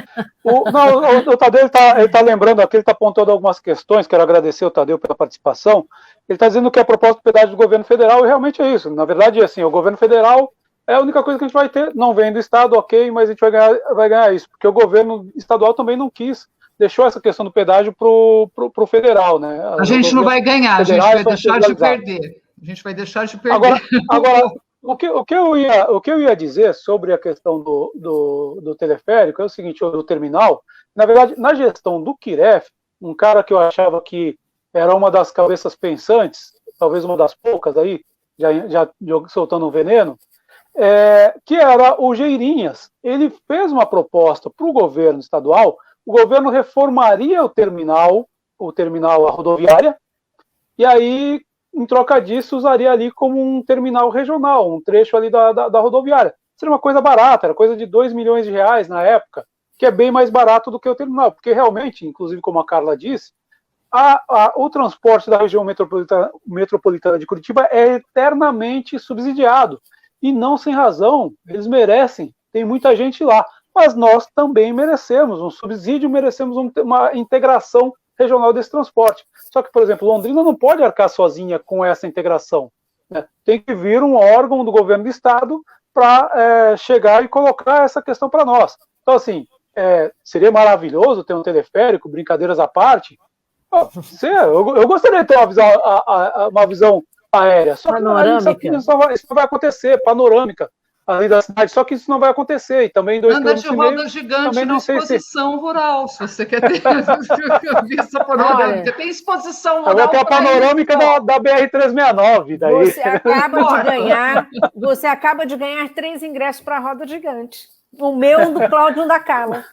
O Tadeu está lembrando aqui, ele está apontando algumas questões. Quero agradecer ao Tadeu pela participação. Ele está dizendo que a proposta do pedágio do governo federal, e realmente é isso. Na verdade, assim, o governo federal é a única coisa que a gente vai ter. Não vem do estado, ok, mas a gente vai ganhar isso, porque o governo estadual também não quis. Deixou essa questão do pedágio para o federal, né? A gente não vai ganhar, a gente vai deixar de perder. A gente vai deixar de perder. Agora o que eu ia dizer sobre a questão do teleférico é o seguinte, do terminal. Na verdade, na gestão do Quiref, um cara que eu achava que era uma das cabeças pensantes, talvez uma das poucas aí, já soltando um veneno, que era o Geirinhas. Ele fez uma proposta para o governo estadual, o governo reformaria o terminal, a rodoviária, e aí, em troca disso, usaria ali como um terminal regional, um trecho ali da rodoviária. Seria uma coisa barata, era coisa de R$2 milhões na época, que é bem mais barato do que o terminal, porque realmente, inclusive como a Carla disse, o transporte da região metropolitana de Curitiba é eternamente subsidiado, e não sem razão, eles merecem, tem muita gente lá, mas nós também merecemos um subsídio, merecemos uma integração regional desse transporte. Só que, por exemplo, Londrina não pode arcar sozinha com essa integração, né? Tem que vir um órgão do governo do estado para chegar e colocar essa questão para nós. Então, assim, seria maravilhoso ter um teleférico, brincadeiras à parte. Eu gostaria de ter uma visão aérea, só que isso não vai acontecer, panorâmica ali da cidade, só que isso não vai acontecer. E também anda de roda gigante na exposição rural, se você quer ter vista panorâmica. Tem exposição rural. Agora tem a panorâmica da BR-369. Daí. Você acaba de ganhar 3 ingressos para a roda gigante. O meu, do Cláudio e da Carla.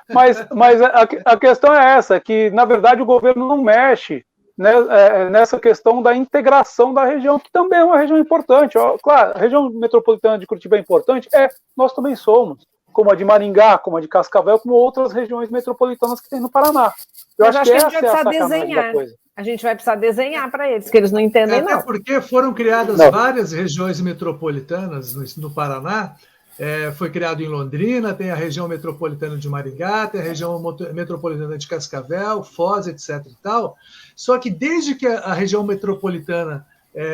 Mas a questão é essa, que, na verdade, o governo não mexe, né, nessa questão da integração da região, que também é uma região importante. Claro, a região metropolitana de Curitiba é importante, nós também somos, como a de Maringá, como a de Cascavel, como outras regiões metropolitanas que tem no Paraná. Eu acho que essa é a sacanagem da coisa. A gente vai precisar desenhar para eles, que eles não entendem, não. Até porque foram criadas várias regiões metropolitanas no Paraná. Foi criado em Londrina, tem a região metropolitana de Maringá, tem a região metropolitana de Cascavel, Foz, etc. e tal. Só que desde que a região metropolitana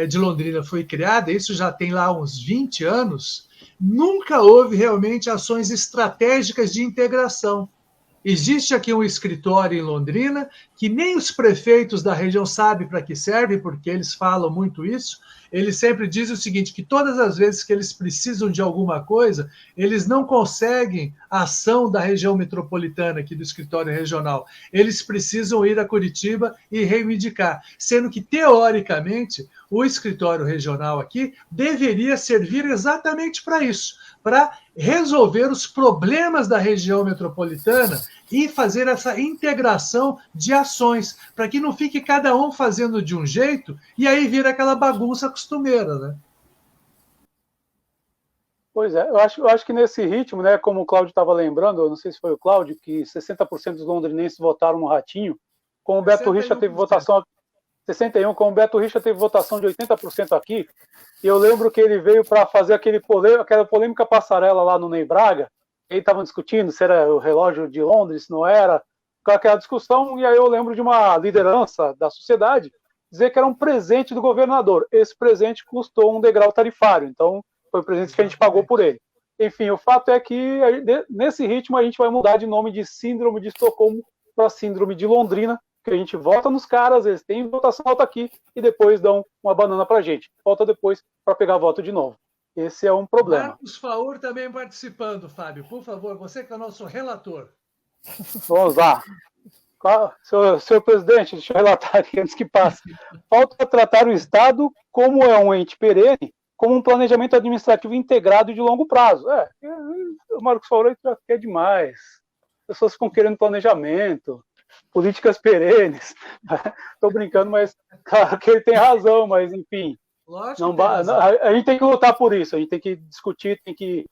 de Londrina foi criada, isso já tem lá uns 20 anos, nunca houve realmente ações estratégicas de integração. Existe aqui um escritório em Londrina que nem os prefeitos da região sabem para que serve, porque eles falam muito isso. Eles sempre dizem o seguinte, que todas as vezes que eles precisam de alguma coisa, eles não conseguem a ação da região metropolitana, aqui do escritório regional. Eles precisam ir a Curitiba e reivindicar, sendo que, teoricamente, o escritório regional aqui deveria servir exatamente para isso, para resolver os problemas da região metropolitana e fazer essa integração de ações, para que não fique cada um fazendo de um jeito e aí vira aquela bagunça costumeira, né? Pois é, eu acho que nesse ritmo, né, como o Cláudio estava lembrando, eu não sei se foi o Cláudio, que 60% dos londrinenses votaram no Ratinho, como o Beto Richa teve votação 61, como o Beto Richa teve votação de 80% aqui, e eu lembro que ele veio para fazer aquela polêmica passarela lá no Ney Braga, e estavam discutindo se era o relógio de Londres, se não era, com aquela discussão, e aí eu lembro de uma liderança da sociedade dizer que era um presente do governador. Esse presente custou um degrau tarifário, então foi o presente que a gente pagou por ele. Enfim, o fato é que nesse ritmo a gente vai mudar de nome de Síndrome de Estocolmo para Síndrome de Londrina, que a gente vota nos caras, eles têm votação alta aqui e depois dão uma banana pra gente. Volta depois para pegar voto de novo. Esse é um problema. Marcos Faur também participando, Fábio. Por favor, você que é o nosso relator. Vamos lá. Senhor presidente, deixa eu relatar aqui antes que passe. Falta tratar o Estado como é um ente perene, como um planejamento administrativo integrado de longo prazo. O Marcos Faur já quer demais. As pessoas ficam querendo planejamento, políticas perenes. Estou brincando, mas claro que ele tem razão, mas enfim. A gente tem que lutar por isso, a gente tem que discutir, tem que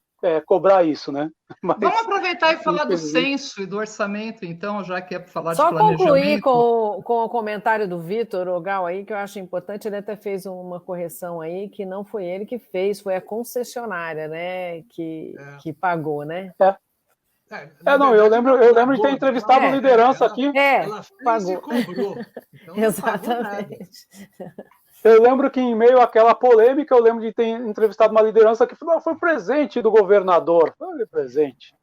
cobrar isso, né? Mas, vamos aproveitar e falar do censo e do orçamento, então, já que é para falar só de planejamento. Só concluir com o comentário do Vitor Ogal aí, que eu acho importante, ele até fez uma correção aí, que não foi ele que fez, foi a concessionária, né, que pagou, né? Não, eu lembro de ter entrevistado liderança aqui. Ela fez pagou. E cobrou. Então, exatamente. Eu lembro que em meio àquela polêmica, eu lembro de ter entrevistado uma liderança que falou, foi presente do governador. Foi presente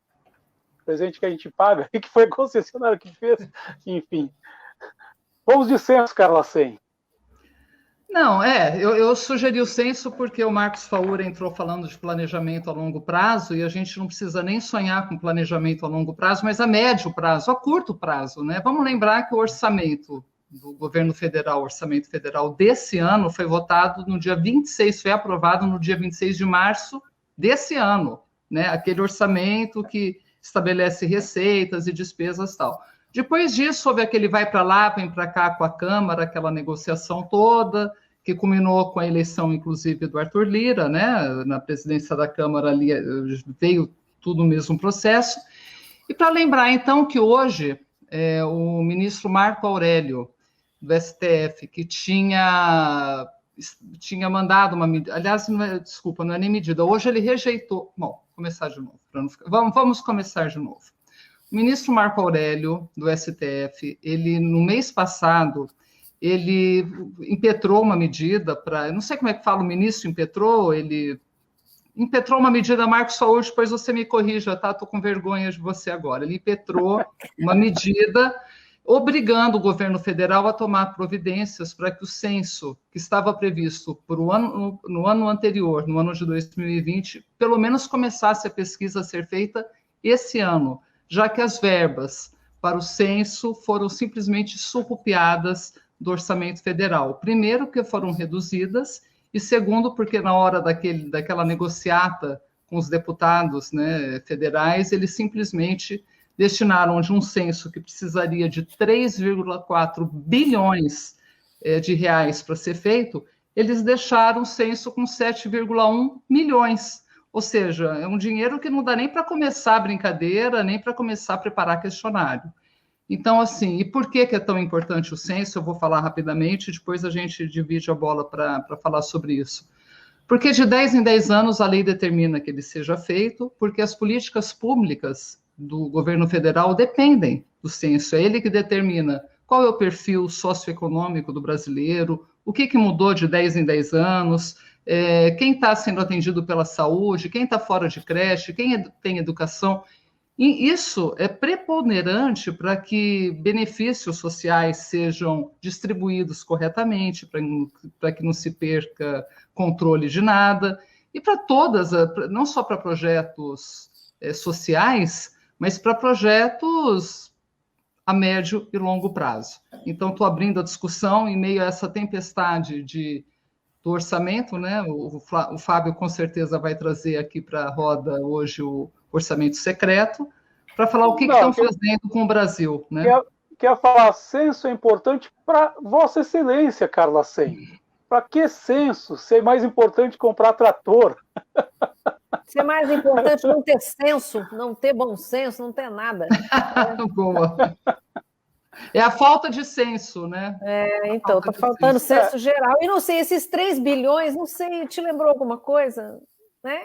que a gente paga e que foi a concessionária que fez. Enfim. Vamos de censo, Carla Sen. Não, eu sugeri o censo porque o Marcos Faur entrou falando de planejamento a longo prazo e a gente não precisa nem sonhar com planejamento a longo prazo, mas a médio prazo, a curto prazo, né? Vamos lembrar que o orçamento do governo federal, o orçamento federal desse ano foi votado no dia 26, foi aprovado no dia 26 de março desse ano, né? Aquele orçamento que estabelece receitas e despesas e tal. Depois disso, houve aquele vai para lá, vem para cá com a Câmara, aquela negociação toda, que culminou com a eleição, inclusive, do Arthur Lira, né? Na presidência da Câmara ali veio tudo no mesmo processo. E para lembrar, então, que hoje o ministro Marco Aurélio, do STF, que tinha mandado uma medida, aliás, não é nem medida, hoje ele rejeitou, começar de novo, vamos começar de novo. O ministro Marco Aurélio, do STF, ele, no mês passado, ele impetrou uma medida para, eu não sei como é que fala, o ministro impetrou, ele impetrou uma medida, Marcos Faur, depois você me corrija, tá? Estou com vergonha de você agora. Ele impetrou uma medida obrigando o governo federal a tomar providências para que o censo que estava previsto no ano anterior, no ano de 2020, pelo menos começasse a pesquisa a ser feita esse ano, já que as verbas para o censo foram simplesmente surrupiadas do orçamento federal. Primeiro, que foram reduzidas, e segundo, porque na hora daquela negociata com os deputados, né, federais, eles simplesmente destinaram de um censo que precisaria de 3,4 bilhões de reais para ser feito, eles deixaram o censo com 7,1 milhões. Ou seja, é um dinheiro que não dá nem para começar a brincadeira, nem para começar a preparar questionário. Então, assim, e por que é tão importante o censo? Eu vou falar rapidamente, depois a gente divide a bola para falar sobre isso. Porque de 10 em 10 anos a lei determina que ele seja feito, porque as políticas públicas do governo federal dependem do censo. É ele que determina qual é o perfil socioeconômico do brasileiro, o que mudou de 10 em 10 anos, quem está sendo atendido pela saúde, quem está fora de creche, quem tem educação. E isso é preponderante para que benefícios sociais sejam distribuídos corretamente, para que não se perca controle de nada, e para todas, não só para projetos sociais, mas para projetos a médio e longo prazo. Então, estou abrindo a discussão em meio a essa tempestade do orçamento, né? O Fábio com certeza vai trazer aqui para a roda hoje o orçamento secreto, para falar o que estão fazendo com o Brasil. Né? Quer falar, censo é importante para Vossa Excelência, Carla Sen. Para que censo? Ser mais importante comprar trator. Ser mais importante não ter senso, não ter bom senso, não ter nada. Boa. É a falta de senso, né? Então, está faltando senso geral. E não sei, esses 3 bilhões, não sei, te lembrou alguma coisa? Né?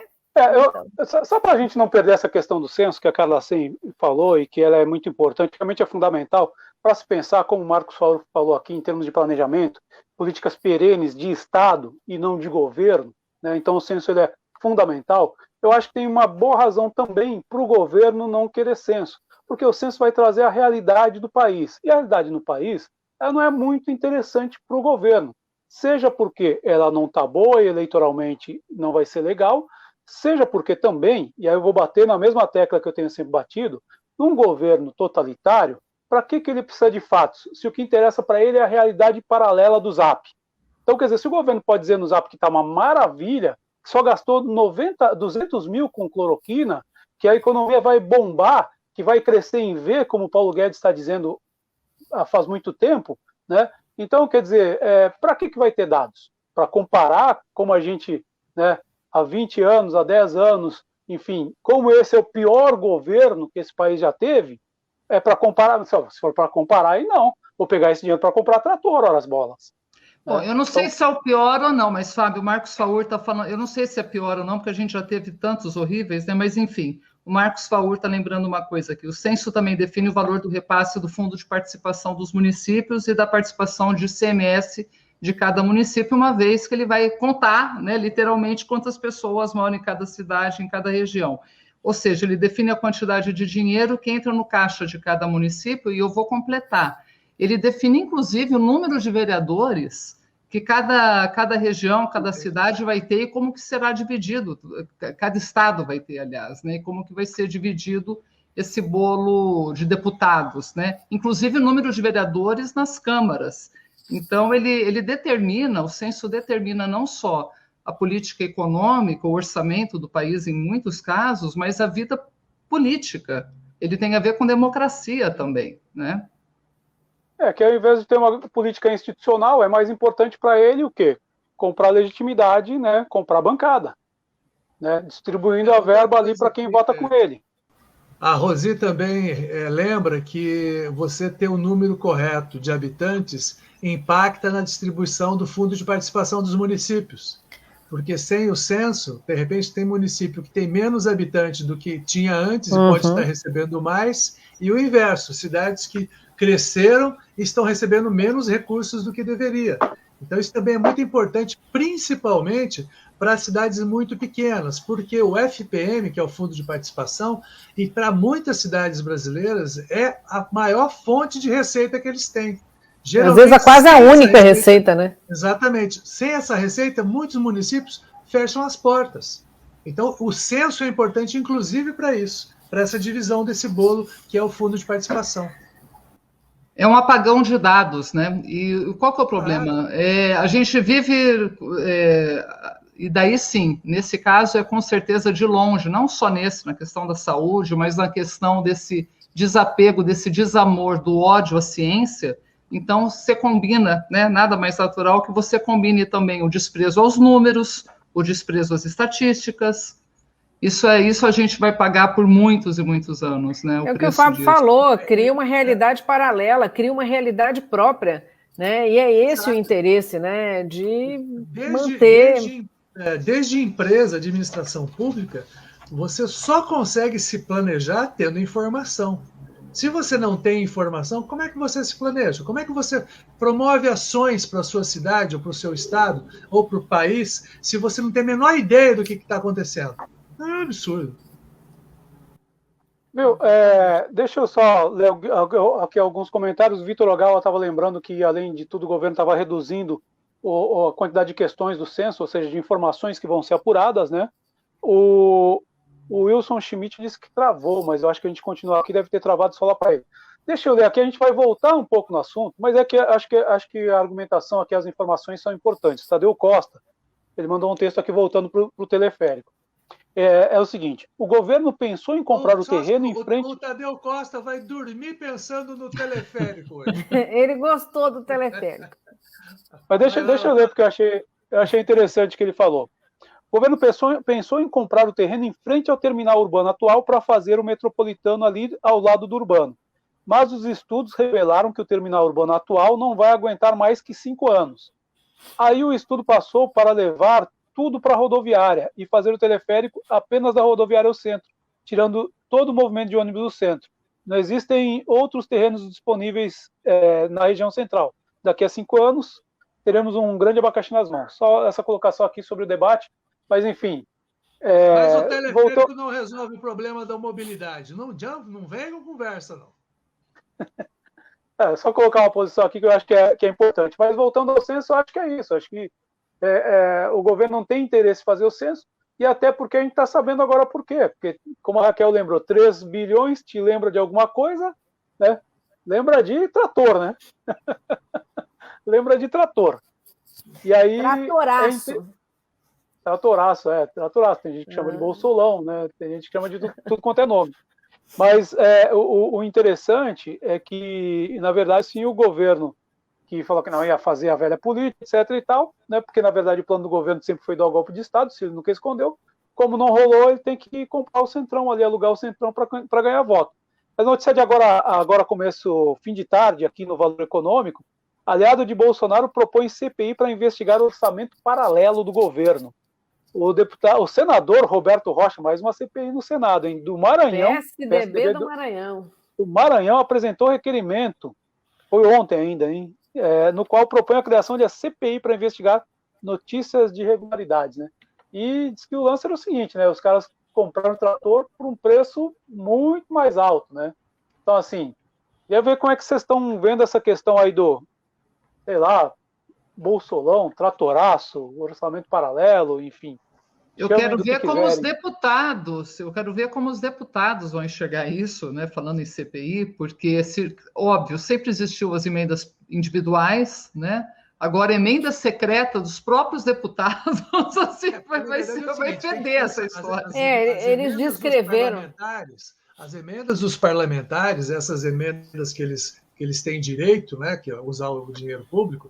Só para a gente não perder essa questão do censo, que a Carla Sen falou, e que ela é muito importante, realmente é fundamental, para se pensar, como o Marcos falou aqui, em termos de planejamento, políticas perenes de Estado e não de governo, né? Então o censo ele é fundamental. Eu acho que tem uma boa razão também para o governo não querer censo, porque o censo vai trazer a realidade do país. E a realidade no país ela não é muito interessante para o governo, seja porque ela não está boa e eleitoralmente não vai ser legal, seja porque também, e aí eu vou bater na mesma tecla que eu tenho sempre batido, num governo totalitário, para que ele precisa de fatos? Se o que interessa para ele é a realidade paralela do Zap. Então, quer dizer, se o governo pode dizer no Zap que está uma maravilha, que só gastou 200 mil com cloroquina, que a economia vai bombar, que vai crescer em V, como o Paulo Guedes está dizendo faz muito tempo, né? Então, quer dizer, para que vai ter dados? Para comparar como a gente, né, há 20 anos, há 10 anos, enfim, como esse é o pior governo que esse país já teve, é para comparar, se for para comparar, aí não, vou pegar esse dinheiro para comprar trator, ora as bolas. Bom, eu não sei se é o pior ou não, mas, Fábio, o Marcos Faur está falando, eu não sei se é pior ou não, porque a gente já teve tantos horríveis, né? Mas, enfim, o Marcos Faur está lembrando uma coisa aqui, o censo também define o valor do repasse do Fundo de Participação dos municípios e da participação de ICMS de cada município, uma vez que ele vai contar, né, literalmente, quantas pessoas moram em cada cidade, em cada região. Ou seja, ele define a quantidade de dinheiro que entra no caixa de cada município, e eu vou completar. Ele define, inclusive, o número de vereadores que cada região, cada cidade vai ter e como que será dividido, cada estado vai ter, aliás, né? E como que vai ser dividido esse bolo de deputados, né? Inclusive o número de vereadores nas câmaras. Então, ele determina, o censo determina não só a política econômica, o orçamento do país em muitos casos, mas a vida política. Ele tem a ver com democracia também, né? Que ao invés de ter uma política institucional, é mais importante para ele o quê? Comprar legitimidade, né? Comprar bancada, né? Distribuindo a verba ali para quem vota com ele. A Rosi também lembra que você ter o número correto de habitantes impacta na distribuição do Fundo de Participação dos municípios. Porque sem o censo, de repente tem município que tem menos habitantes do que tinha antes e pode estar recebendo mais, e o inverso, cidades que cresceram e estão recebendo menos recursos do que deveria. Então isso também é muito importante, principalmente para cidades muito pequenas, porque o FPM, que é o Fundo de Participação, e para muitas cidades brasileiras é a maior fonte de receita que eles têm. Às vezes é quase a única receita, né? Exatamente. Sem essa receita, muitos municípios fecham as portas. Então, o censo é importante, inclusive, para isso, para essa divisão desse bolo, que é o Fundo de Participação. É um apagão de dados, né? E qual que é o problema? A gente vive... e daí, sim, nesse caso, é com certeza de longe, não só na questão da saúde, mas na questão desse desapego, desse desamor, do ódio à ciência. Então, você combina, né, nada mais natural que você combine também o desprezo aos números, o desprezo às estatísticas. Isso a gente vai pagar por muitos e muitos anos, né? É o que o Fábio falou, cria uma realidade paralela, cria uma realidade própria, né? E é esse o interesse, né, de manter... Desde empresa, administração pública, você só consegue se planejar tendo informação. Se você não tem informação, como é que você se planeja? Como é que você promove ações para a sua cidade, ou para o seu estado, ou para o país, se você não tem a menor ideia do que está acontecendo? É um absurdo. Deixa eu só ler aqui alguns comentários. O Vitor Ogawa estava lembrando que, além de tudo, o governo estava reduzindo a quantidade de questões do censo, ou seja, de informações que vão ser apuradas, né? O Wilson Schmidt disse que travou, mas eu acho que a gente continua aqui, deve ter travado só lá para ele. Deixa eu ler aqui, a gente vai voltar um pouco no assunto, mas acho que a argumentação aqui, as informações são importantes. Tadeu Costa, ele mandou um texto aqui voltando para o teleférico. É o seguinte, o governo pensou em comprar o terreno em frente... O Tadeu Costa vai dormir pensando no teleférico hoje. Ele gostou do teleférico. Mas deixa eu ler, porque eu achei interessante o que ele falou. O governo pensou em comprar o terreno em frente ao terminal urbano atual para fazer o metropolitano ali ao lado do urbano. Mas os estudos revelaram que o terminal urbano atual não vai aguentar mais que 5 anos. Aí o estudo passou para levar tudo para a rodoviária e fazer o teleférico apenas da rodoviária ao centro, tirando todo o movimento de ônibus do centro. Não existem outros terrenos disponíveis na região central. Daqui a 5 anos, teremos um grande abacaxi nas mãos. Só essa colocação aqui sobre o debate, mas enfim. Mas o teleférico não resolve o problema da mobilidade. Não vem com conversa, não. Só colocar uma posição aqui que eu acho que é importante. Mas voltando ao censo, eu acho que é isso. Acho que o governo não tem interesse em fazer o censo, e até porque a gente está sabendo agora por quê. Porque, como a Raquel lembrou, 3 bilhões te lembra de alguma coisa, né? Lembra de trator, né? Lembra de trator. E aí, tratoraço. Tratoraço. Tem gente que chama de bolsolão, né? Tem gente que chama de tudo quanto é nome. Mas o interessante é que, na verdade, sim, o governo que falou que não ia fazer a velha política, etc. e tal, né? Porque, na verdade, o plano do governo sempre foi dar o golpe de Estado, se ele nunca escondeu. Como não rolou, ele tem que comprar o Centrão ali, alugar o Centrão para ganhar voto. A notícia de agora começo, fim de tarde, aqui no Valor Econômico, aliado de Bolsonaro propõe CPI para investigar o orçamento paralelo do governo. O senador Roberto Rocha, mais uma CPI no Senado, hein? Do Maranhão. PSDB do Maranhão. O Maranhão apresentou requerimento, foi ontem ainda, hein? No qual propõe a criação de a CPI para investigar notícias de irregularidades, né? E diz que o lance era o seguinte, né? Os caras compraram o trator por um preço muito mais alto, né? Então, assim, queria ver como é que vocês estão vendo essa questão aí do, sei lá, bolsolão, tratoraço, orçamento paralelo, enfim. Eu quero ver como os deputados vão enxergar isso, né? Falando em CPI, porque, óbvio, sempre existiu as emendas individuais, né? Agora, emenda secreta dos próprios deputados, assim, vai feder essa história. Eles descreveram. As emendas dos parlamentares, essas emendas que eles têm direito, né? Que é usar o dinheiro público,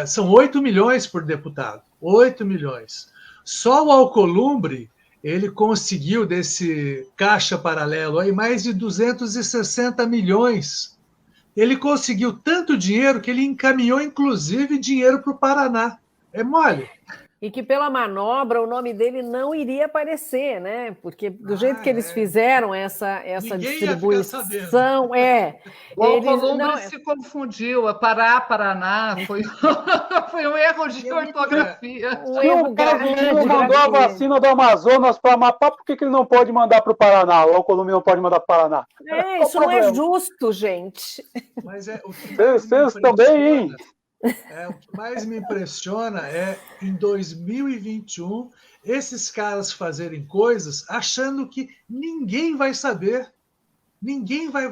são 8 milhões por deputado. 8 milhões. Só o Alcolumbre, ele conseguiu desse caixa paralelo aí mais de 260 milhões. Ele conseguiu tanto dinheiro que ele encaminhou, inclusive, dinheiro para o Paraná. É mole. E que pela manobra o nome dele não iria aparecer, né? Porque do jeito que eles fizeram essa distribuição, o Alcolumbre se confundiu. Pará, Paraná, foi um erro de ortografia. O cara mandou a vacina do Amazonas para Amapá, por que ele não pode mandar para o Paraná? O Alcolumbre não pode mandar para o Paraná? Isso não é justo, gente. Mas vocês também, hein? O que mais me impressiona é, em 2021, esses caras fazerem coisas achando que ninguém vai saber. Ninguém vai,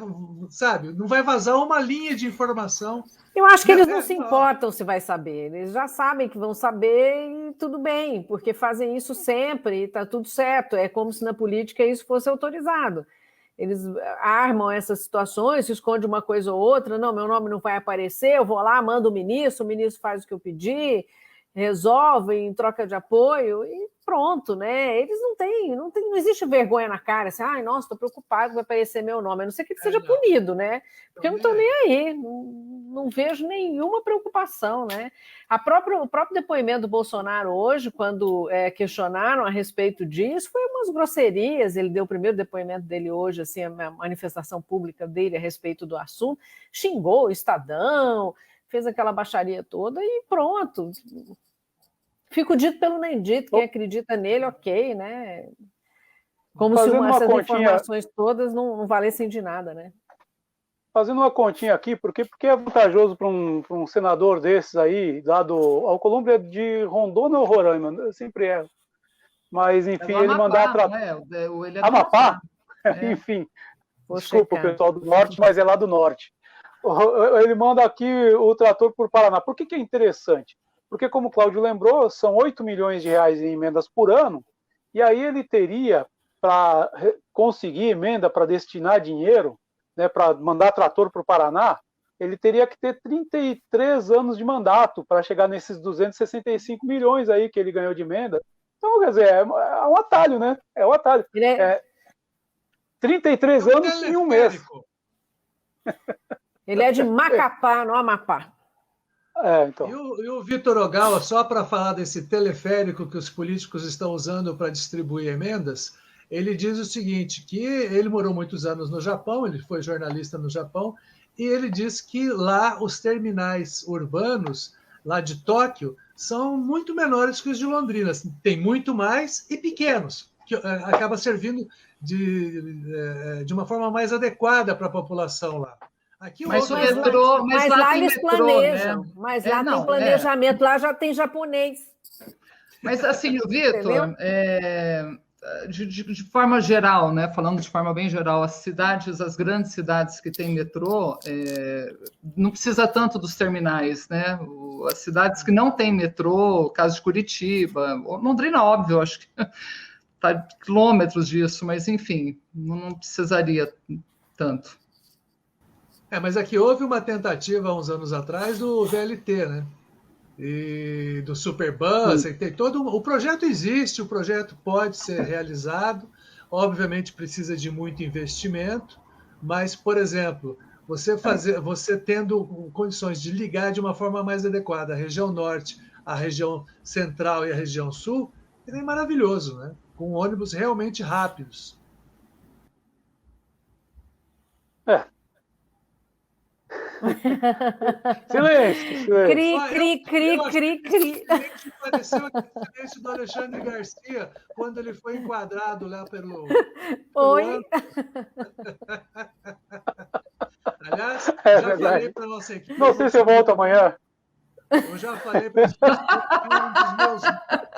sabe? Não vai vazar uma linha de informação. Eu acho que eles não se importam se vai saber. Eles já sabem que vão saber e tudo bem, porque fazem isso sempre e está tudo certo. É como se na política isso fosse autorizado. Eles armam essas situações, se esconde uma coisa ou outra, não, meu nome não vai aparecer, eu vou lá, mando o ministro faz o que eu pedi, resolve em troca de apoio e pronto, né? Eles não existe vergonha na cara, assim, nossa, estou preocupado, vai aparecer meu nome, a não ser que ele seja punido, né? Porque eu não estou nem aí, não vejo nenhuma preocupação, né? O próprio depoimento do Bolsonaro hoje, quando questionaram a respeito disso, foi umas grosserias. Ele deu o primeiro depoimento dele hoje, assim, a manifestação pública dele a respeito do assunto, xingou o Estadão, fez aquela baixaria toda e pronto. Fico dito pelo nem dito, quem acredita nele, ok, né? Como se Fazendo uma essas continha- informações todas não valessem de nada, né? Fazendo uma continha aqui, porque é vantajoso para um senador desses aí, lá do Alcolumbre, é de Rondônia ou Roraima? Eu sempre erro. Mas, É enfim, do ele mandar Amapá, tratar. né? Ele é do Amapá? Amapá. É. Enfim, Vou desculpa o checar. pessoal do norte, mas é lá do norte. Ele manda aqui o trator por Paraná. Por que é interessante? Porque, como o Cláudio lembrou, são 8 milhões de reais em emendas por ano, e aí ele teria, para conseguir emenda para destinar dinheiro, né, para mandar trator para o Paraná, ele teria que ter 33 anos de mandato para chegar nesses 265 milhões aí que ele ganhou de emenda. Então, quer dizer, é um atalho, né? É um atalho. Ele 33 anos em um mês. ele é de Macapá, no Amapá. Então. E o Vitor Ogawa, só para falar desse teleférico que os políticos estão usando para distribuir emendas, ele diz o seguinte, que ele morou muitos anos no Japão, ele foi jornalista no Japão, e ele diz que lá os terminais urbanos, lá de Tóquio, são muito menores que os de Londrina. Tem muito mais e pequenos, que acaba servindo de uma forma mais adequada para a população lá. Aqui Mas o metrô, mas lá eles metrô, planejam, né? mas lá tem planejamento, lá já tem japonês. Mas assim, Vitor, de forma geral, né? Falando de forma bem geral, as grandes cidades que têm metrô, não precisa tanto dos terminais, né? As cidades que não têm metrô, caso de Curitiba, Londrina, óbvio, acho que está quilômetros disso, mas enfim, não precisaria tanto. Mas aqui houve uma tentativa há uns anos atrás do VLT, né? E do Superbus, tem todo o projeto existe, o projeto pode ser realizado, obviamente precisa de muito investimento, mas, por exemplo, você tendo condições de ligar de uma forma mais adequada a região norte, a região central e a região sul, é maravilhoso, né? Com ônibus realmente rápidos. Silêncio. Cri. Pareceu aquele silêncio do Alexandre Garcia quando ele foi enquadrado lá pelo Oi. Aliás, já falei para nossa equipe. Não sei se eu volto amanhã. Eu já falei para eles que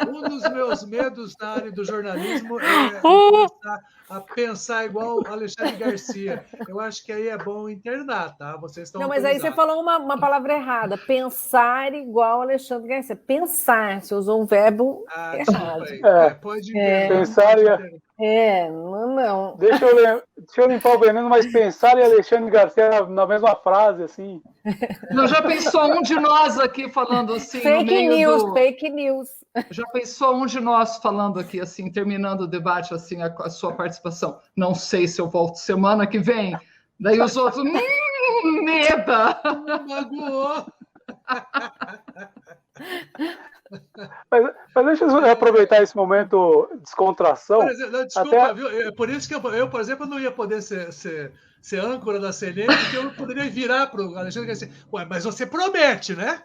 um dos meus medos na área do jornalismo é começar a pensar igual o Alexandre Garcia. Eu acho que aí é bom internar, tá? Vocês estão mas aí você falou uma palavra errada. Pensar igual Alexandre Garcia. Pensar, você usou um verbo errado. Pode pensar não. Deixa eu limpar o veneno, mas pensar em Alexandre Garcia na mesma frase, assim. Não, já pensou um de nós aqui falando assim? Fake news. Já pensou um de nós falando aqui, assim, terminando o debate, assim, a sua participação? Não sei se eu volto semana que vem. Daí os outros, meda! Magoou! Mas deixa eu aproveitar esse momento de descontração. Por exemplo, desculpa, viu? Por isso que eu, por exemplo, não ia poder ser âncora da CNN, porque eu poderia virar para o Alexandre e dizer, mas você promete, né?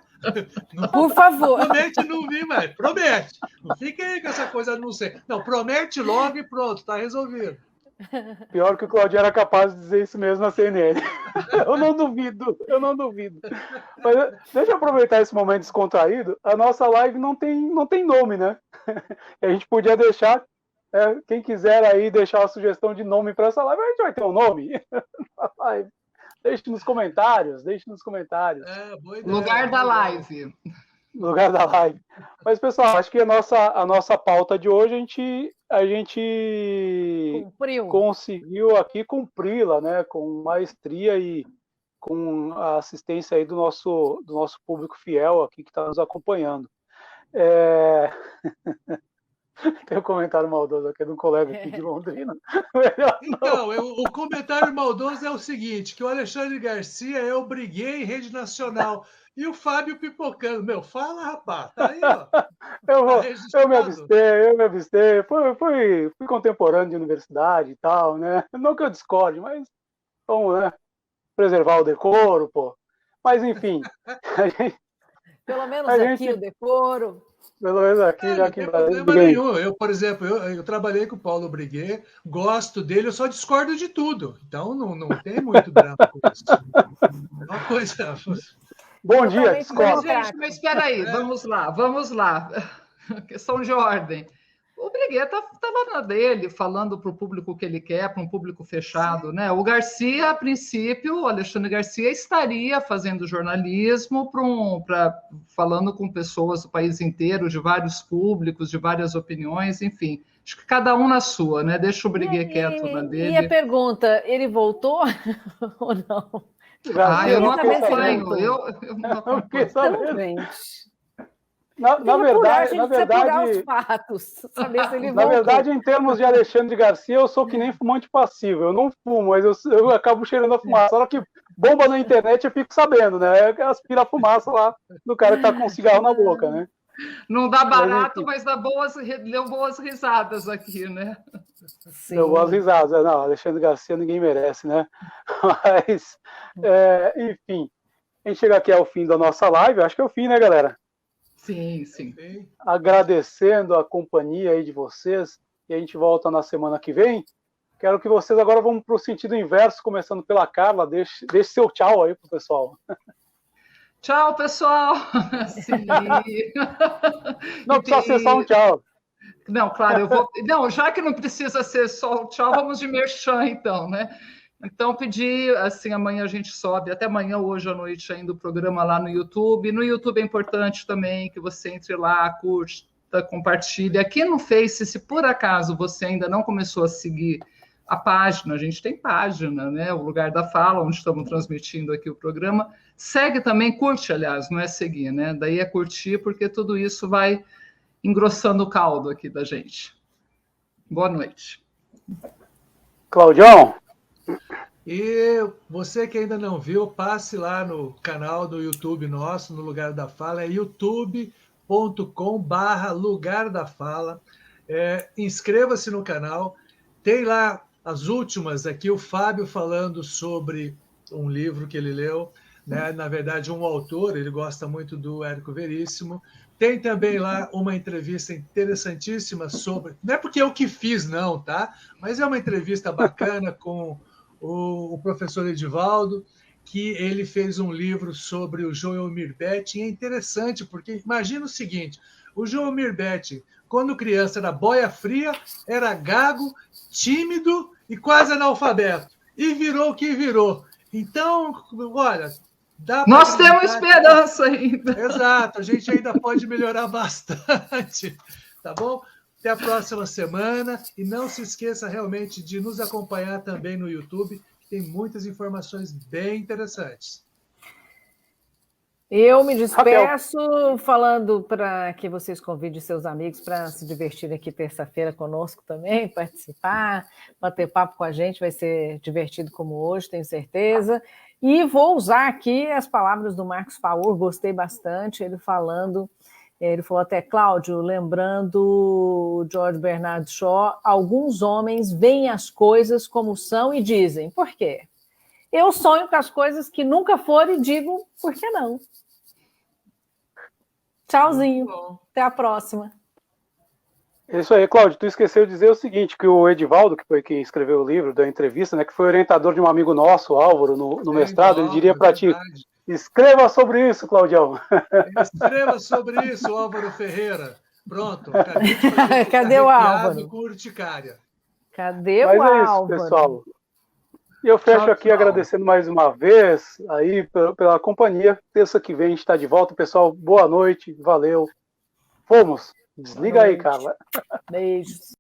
Por favor. Promete não vir mais, promete. Não fique aí com essa coisa, não sei. Não, promete logo e pronto, está resolvido. Pior que o Claudio era capaz de dizer isso mesmo na CNN. Eu não duvido. Mas deixa eu aproveitar esse momento descontraído. A nossa live não tem nome, né? A gente podia deixar, quem quiser aí deixar a sugestão de nome para essa live, a gente vai ter um nome. Deixe nos comentários. Boa ideia, lugar da live. Lugar da live. Mas, pessoal, acho que a nossa pauta de hoje a gente conseguiu aqui cumpri-la, né? Com maestria e com a assistência aí do nosso público fiel aqui que está nos acompanhando. Tem um comentário maldoso aqui de um colega aqui de Londrina. Então, o comentário maldoso é o seguinte, que o Alexandre Garcia eu briguei em rede nacional e o Fábio pipocando. Fala, rapaz, tá aí, ó. Eu me abstei. Fui contemporâneo de universidade e tal, né? Não que eu discorde, mas vamos, né? Preservar o decoro, pô. Mas, enfim. Pelo menos aqui o decoro. Pelo menos aqui, já que não tem problema nenhum. Eu, por exemplo, eu trabalhei com o Paulo Briguet, gosto dele, eu só discordo de tudo. Então, não tem muito drama com isso. É uma coisa... Bom dia, discordo. Gente, mas espera aí, vamos lá. Questão de ordem. O Briguet estava na dele, falando para o público que ele quer, para um público fechado, né? O Garcia, a princípio, o Alexandre Garcia estaria fazendo jornalismo falando com pessoas do país inteiro, de vários públicos, de várias opiniões, enfim. Acho que cada um na sua, né? Deixa o Briguet quieto na dele. E a pergunta, ele voltou ou não? Eu não acompanho. Eu não acompanho. Na verdade, os fatos, saber se ele na verdade, em termos de Alexandre Garcia, eu sou que nem fumante passivo. Eu não fumo, mas eu acabo cheirando a fumaça. Só que bomba na internet eu fico sabendo, né? Aspira a fumaça lá do cara que tá com um cigarro na boca, né? Não dá barato, mas deu boas risadas aqui, né? Sim. Deu boas risadas. Não, Alexandre Garcia ninguém merece, né? Mas, enfim, a gente chega aqui ao fim da nossa live. Acho que é o fim, né, galera? Sim. Agradecendo a companhia aí de vocês, e a gente volta na semana que vem. Quero que vocês agora vão para o sentido inverso, começando pela Carla. Deixe seu tchau aí pro pessoal. Tchau, pessoal! Sim. Não precisa ser só um tchau. Não, claro, eu vou... Não, já que não precisa ser só o tchau, vamos de merchan, então, né? Então, pedir, assim, amanhã a gente sobe, até amanhã, hoje à noite, ainda o programa lá no YouTube. No YouTube é importante também que você entre lá, curta, compartilhe. Aqui no Face, se por acaso você ainda não começou a seguir a página, a gente tem página, né? O Lugar da Fala, onde estamos transmitindo aqui o programa. Segue também, curte, aliás, não é seguir, né? Daí é curtir, porque tudo isso vai engrossando o caldo aqui da gente. Boa noite. Claudião? E você que ainda não viu, passe lá no canal do YouTube nosso, no Lugar da Fala, é youtube.com/Lugar da Fala. Inscreva-se no canal, tem lá as últimas aqui, o Fábio falando sobre um livro que ele leu, né? Na verdade, um autor, ele gosta muito do Érico Veríssimo. Tem também lá uma entrevista interessantíssima sobre... Não é porque eu que fiz, não, tá? Mas é uma entrevista bacana com o professor Edivaldo, que ele fez um livro sobre o João Mirbetti, e é interessante, porque imagina o seguinte, o João Mirbetti, quando criança, era boia fria, era gago, tímido e quase analfabeto, e virou o que virou. Então, olha... Nós temos esperança ainda. Exato, a gente ainda pode melhorar bastante, tá bom? Até a próxima semana e não se esqueça realmente de nos acompanhar também no YouTube, que tem muitas informações bem interessantes. Eu me despeço falando para que vocês convidem seus amigos para se divertirem aqui terça-feira conosco também, participar, bater papo com a gente, vai ser divertido como hoje, tenho certeza. E vou usar aqui as palavras do Marcos Faur, gostei bastante, ele falou até, Cláudio, lembrando o George Bernard Shaw, alguns homens veem as coisas como são e dizem, por quê? Eu sonho com as coisas que nunca foram e digo, por que não? Tchauzinho, até a próxima. Isso aí, Cláudio, tu esqueceu de dizer o seguinte, que o Edivaldo, que foi quem escreveu o livro da entrevista, né, que foi orientador de um amigo nosso, Álvaro, no mestrado, ele diria para ti, escreva sobre isso, Claudião. Escreva sobre isso, Álvaro Ferreira. Pronto. Cadê o Álvaro? Com urticária. Cadê o Álvaro? É isso, pessoal. E eu fecho aqui agradecendo mais uma vez aí pela companhia. Terça que vem a gente está de volta, pessoal. Boa noite, valeu. Fomos. Desliga aí, Carla. Beijos.